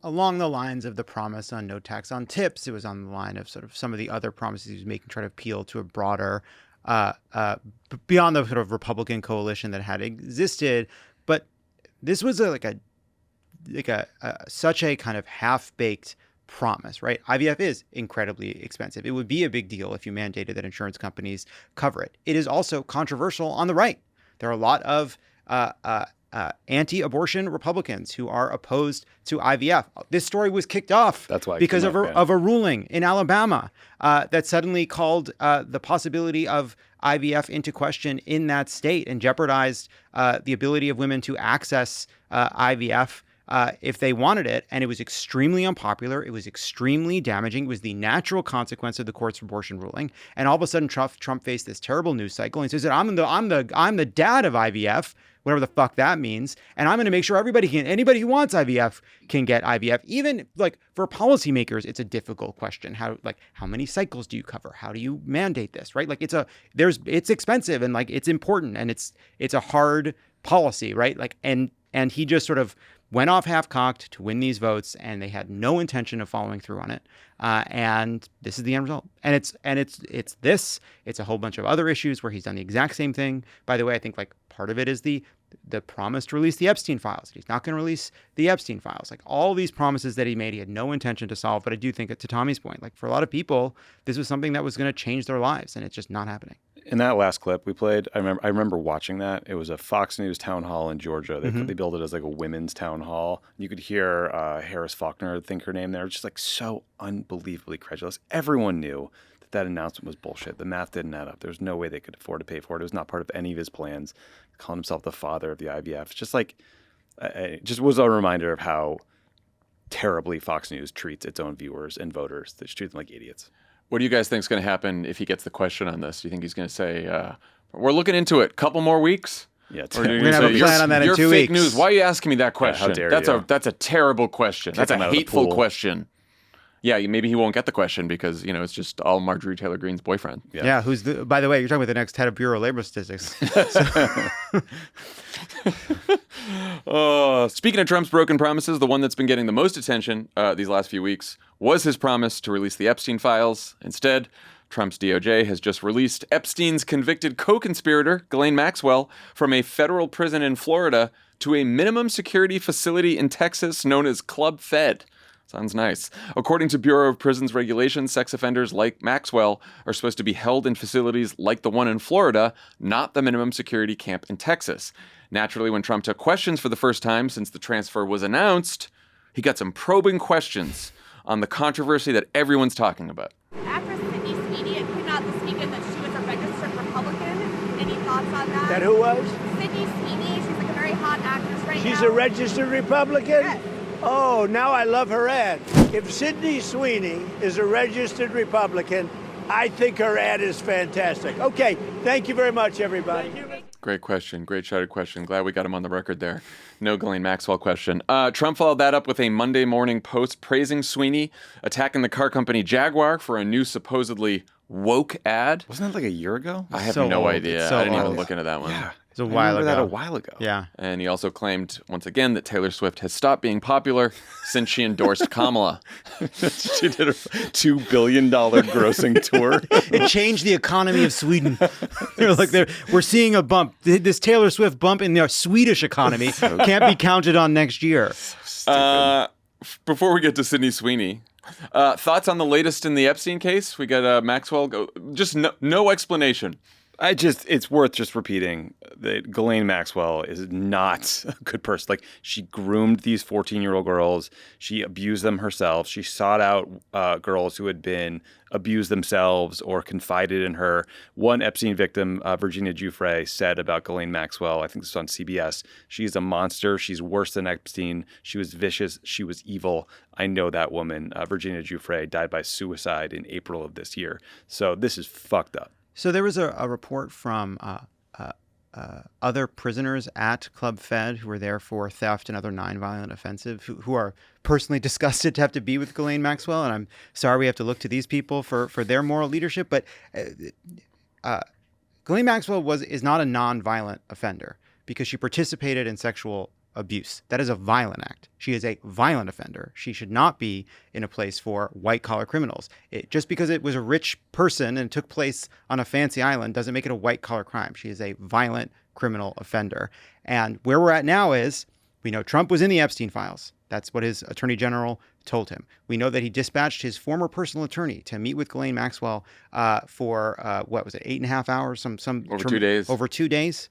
along the lines of the promise on no tax on tips. It was on the line of sort of some of the other promises he was making, trying to appeal to a broader, beyond the sort of Republican coalition that had existed. But this was such a kind of half-baked promise, right? IVF is incredibly expensive. It would be a big deal if you mandated that insurance companies cover it. It is also controversial on the right. There are a lot of anti-abortion Republicans who are opposed to IVF. This story was kicked off because of a ruling in Alabama that suddenly called the possibility of IVF into question in that state and jeopardized the ability of women to access IVF if they wanted it. And it was extremely unpopular. It was extremely damaging. It was the natural consequence of the court's abortion ruling. And all of a sudden, Trump faced this terrible news cycle. And he says that I'm the dad of IVF, whatever the fuck that means. And I'm going to make sure anybody who wants IVF can get IVF. Even like for policymakers, it's a difficult question. How many cycles do you cover? How do you mandate this? Right? Like it's expensive and like it's important and it's a hard policy, right? Like and he just sort of went off half-cocked to win these votes, and they had no intention of following through on it. And this is the end result. And it's a whole bunch of other issues where he's done the exact same thing. By the way, I think like part of it is the promise to release the Epstein files. He's not going to release the Epstein files. Like all these promises that he made, he had no intention to solve. But I do think to Tommy's point, like for a lot of people, this was something that was going to change their lives, and it's just not happening. In that last clip we played, I remember watching that. It was a Fox News town hall in Georgia. They built it as like a women's town hall. You could hear Harris Faulkner, I think her name there, just like so unbelievably credulous. Everyone knew that announcement was bullshit. The math didn't add up. There was no way they could afford to pay for it. It was not part of any of his plans. Calling himself the father of the IVF. It's just like, it just was a reminder of how terribly Fox News treats its own viewers and voters. They just treat them like idiots. What do you guys think is going to happen if he gets the question on this? Do you think he's going to say, we're looking into it, couple more weeks? Yeah, Or We're gonna have a plan on that in you're 2 fake weeks. news. Why are you asking me that question? dare that's you. that's a terrible question. That's him a out of the hateful pool. question. Yeah, maybe he won't get the question because it's just all Marjorie Taylor Greene's boyfriend. Yeah, by the way, you're talking about the next head of Bureau of Labor Statistics. Speaking of Trump's broken promises, the one that's been getting the most attention these last few weeks was his promise to release the Epstein files. Instead, Trump's DOJ has just released Epstein's convicted co-conspirator, Ghislaine Maxwell, from a federal prison in Florida to a minimum security facility in Texas known as Club Fed. Sounds nice. According to Bureau of Prisons regulations, sex offenders like Maxwell are supposed to be held in facilities like the one in Florida, not the minimum security camp in Texas. Naturally, when Trump took questions for the first time since the transfer was announced, he got some probing questions on the controversy that everyone's talking about. Actress Sydney Sweeney came out this weekend that she was a registered Republican. Any thoughts on that? That who was? Sydney Sweeney. She's like a very hot actress right now. She's a registered Republican? Yes. Oh, now I love her ad. If Sydney Sweeney is a registered Republican, I think her ad is fantastic. Okay, thank you very much, everybody. Great question. Great shouted question. Glad we got him on the record there. No Ghislaine Maxwell question. Trump followed that up with a Monday morning post praising Sweeney, attacking the car company Jaguar for a new supposedly woke ad. Wasn't that like a year ago? I have So no old. idea. It's so I didn't even old. look into that one. Yeah. It was a I while remember ago. that a while ago. Yeah. And he also claimed, once again, that Taylor Swift has stopped being popular since she endorsed Kamala. She did a $2 billion grossing tour. It changed the economy of Sweden. We're seeing a bump. This Taylor Swift bump in the Swedish economy can't be counted on next year. Before we get to Sydney Sweeney, thoughts on the latest in the Epstein case? We got Maxwell. Just no explanation. It's worth just repeating that Ghislaine Maxwell is not a good person. Like, she groomed these 14-year-old girls. She abused them herself. She sought out girls who had been abused themselves or confided in her. One Epstein victim, Virginia Giuffre, said about Ghislaine Maxwell, I think this was on CBS, she's a monster. She's worse than Epstein. She was vicious. She was evil. I know that woman. Virginia Giuffre died by suicide in April of this year. So this is fucked up. So there was a report from other prisoners at Club Fed who were there for theft and other nonviolent offensive, who are personally disgusted to have to be with Ghislaine Maxwell. And I'm sorry we have to look to these people for their moral leadership. But Ghislaine Maxwell is not a nonviolent offender because she participated in sexual abuse. That is a violent act. She is a violent offender. She should not be in a place for white-collar criminals. Just because it was a rich person and took place on a fancy island doesn't make it a white-collar crime. She is a violent criminal offender. And where we're at now is, we know Trump was in the Epstein files. That's what his attorney general told him. We know that he dispatched his former personal attorney to meet with Ghislaine Maxwell for, 8.5 hours? Over 2 days. Over 2 days.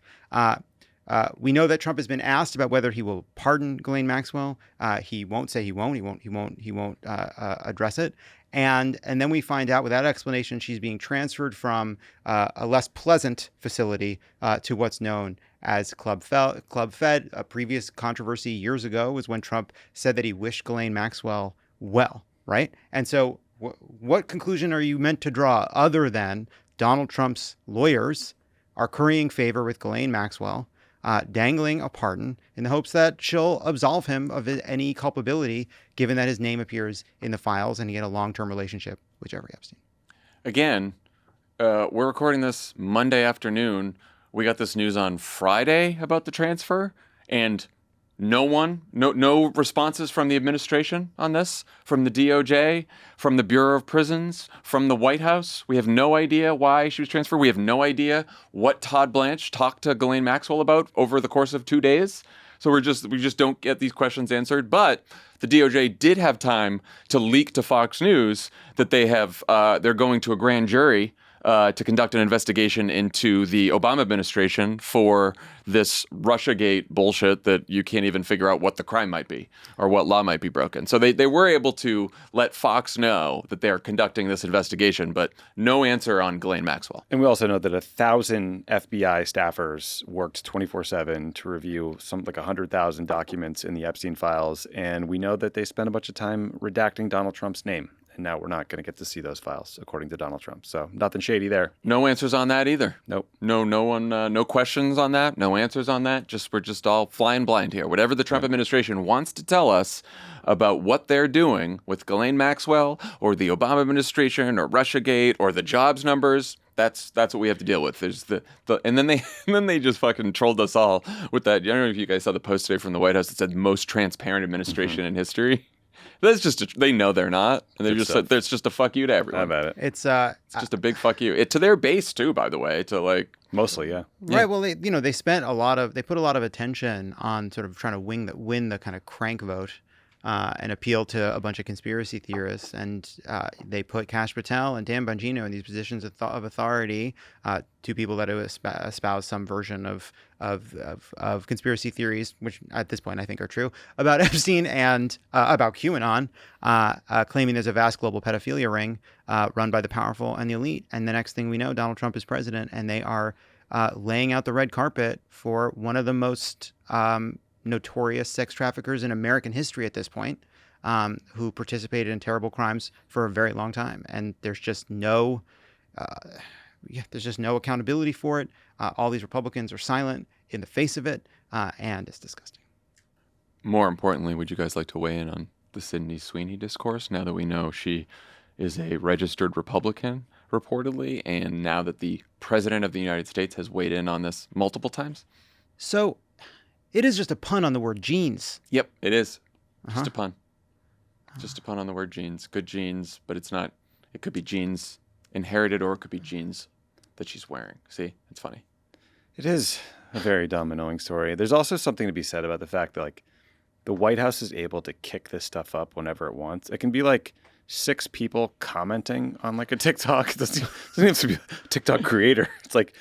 We know that Trump has been asked about whether he will pardon Ghislaine Maxwell. He won't say he won't. He won't address it. And then we find out without explanation she's being transferred from a less pleasant facility to what's known as Club Fed. A previous controversy years ago was when Trump said that he wished Ghislaine Maxwell well, right? And so what conclusion are you meant to draw other than Donald Trump's lawyers are currying favor with Ghislaine Maxwell, dangling a pardon in the hopes that she'll absolve him of any culpability, given that his name appears in the files and he had a long-term relationship with Jeffrey Epstein? Again, we're recording this Monday afternoon. We got this news on Friday about the transfer, and no responses from the administration on this, from the DOJ, from the Bureau of Prisons, from the White House. We have no idea why she was transferred. We have no idea what Todd Blanche talked to Ghislaine Maxwell about over the course of 2 days. So we just don't get these questions answered. But the DOJ did have time to leak to Fox News that they're going to a grand jury to conduct an investigation into the Obama administration for this Russiagate bullshit that you can't even figure out what the crime might be or what law might be broken. So they were able to let Fox know that they're conducting this investigation, but no answer on Ghislaine Maxwell. And we also know that 1,000 FBI staffers worked 24/7 to review something like 100,000 documents in the Epstein files. And we know that they spent a bunch of time redacting Donald Trump's name. And now we're not going to get to see those files, according to Donald Trump. So nothing shady there. No answers on that either. Nope. No questions on that. No answers on that. We're just all flying blind here. Whatever the Trump administration wants to tell us about what they're doing with Ghislaine Maxwell or the Obama administration or Russiagate or the jobs numbers, that's what we have to deal with. There's and then they just fucking trolled us all with that. I don't know if you guys saw the post today from the White House that said most transparent administration in history. That's just they know they're not, and they're there's just a fuck you to everyone. How about it? It's just a big fuck you. To their base too, by the way. To like mostly, yeah. Right. Well, they put a lot of attention on sort of trying to win the kind of crank vote. And appeal to a bunch of conspiracy theorists, and they put Kash Patel and Dan Bongino in these positions of authority, two people that espouse some version of conspiracy theories, which at this point I think are true, about Epstein and about QAnon, claiming there's a vast global pedophilia ring run by the powerful and the elite. And the next thing we know, Donald Trump is president, and they are laying out the red carpet for one of the most notorious sex traffickers in American history at this point, who participated in terrible crimes for a very long time, and there's just no accountability for it. All these Republicans are silent in the face of it, and it's disgusting. More importantly, would you guys like to weigh in on the Sydney Sweeney discourse now that we know she is a registered Republican, reportedly, and now that the President of the United States has weighed in on this multiple times? So it is just a pun on the word genes. Yep, it is. Just a pun. Just a pun on the word genes. Good genes, but it's not. It could be genes inherited, or it could be genes that she's wearing. See? It's funny. It is a very dumb, annoying story. There's also something to be said about the fact that, like, the White House is able to kick this stuff up whenever it wants. It can be like 6 people commenting on like a TikTok. It doesn't have to be a TikTok creator. It's like,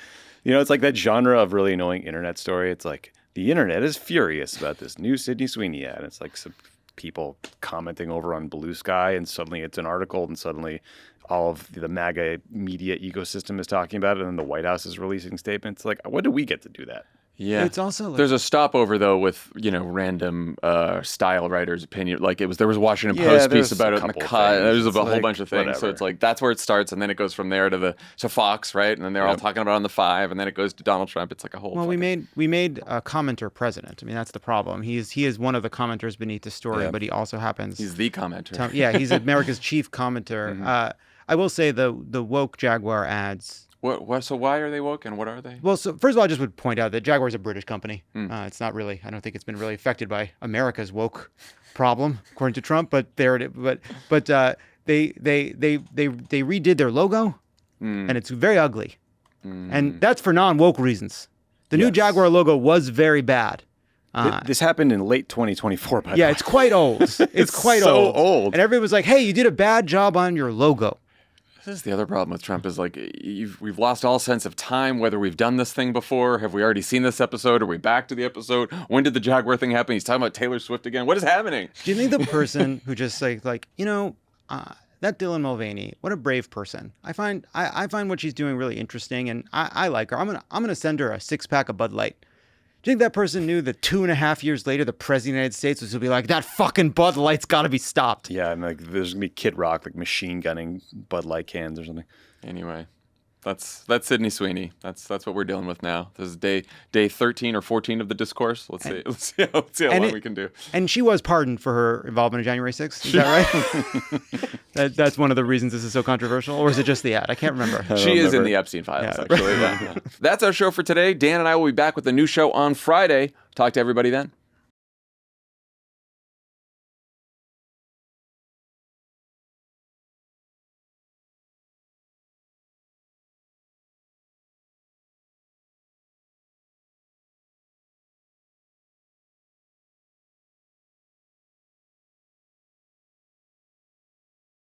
it's like that genre of really annoying internet story. It's like, the internet is furious about this new Sydney Sweeney ad. It's like some people commenting over on Blue Sky, and suddenly it's an article, and suddenly all of the MAGA media ecosystem is talking about it, and then the White House is releasing statements. Like, when do we get to do that? Yeah, it's also like, there's a stopover though with random style writers' opinion. Like there was a Washington Post piece about it in the cut. There's a whole bunch of things. Whatever. So it's like that's where it starts, and then it goes from there to Fox, right? And then they're all talking about it on the 5, and then it goes to Donald Trump. It's like a whole. Well, we made a commenter president. I mean, that's the problem. He is one of the commenters beneath the story, but he also happens. He's the commenter. He's America's chief commenter. Mm-hmm. I will say the woke Jaguar ads. What? So why are they woke, and what are they? Well, so first of all, I just would point out that Jaguar is a British company. It's not really. I don't think it's been really affected by America's woke problem, according to Trump. But they redid their logo, and it's very ugly, and that's for non-woke reasons. The new Jaguar logo was very bad. This happened in late 2024. By the way. Yeah, it's quite old. It's quite so old. And everybody was like, "Hey, you did a bad job on your logo." This is the other problem with Trump is like we've lost all sense of time, whether we've done this thing before. Have we already seen this episode? Are we back to the episode? When did the Jaguar thing happen? He's talking about Taylor Swift again. What is happening? Do you think the person who just that Dylan Mulvaney, what a brave person. I find what she's doing really interesting, and I like her. I'm gonna send her a 6-pack of Bud Light. Do you think that person knew that 2.5 years later, the president of the United States was going to be like, that fucking Bud Light's got to be stopped? Yeah, and like there's going to be Kid Rock like machine gunning Bud Light cans or something. Anyway, that's Sydney Sweeney. That's what we're dealing with now. This is day 13 or 14 of the discourse. Let's see how long we can do. And she was pardoned for her involvement in January 6th. Is that right? That's one of the reasons this is so controversial, or is it just the ad? I can't remember. She is in the Epstein files, actually. That's our show for today. Dan and I will be back with a new show on Friday. Talk to everybody then.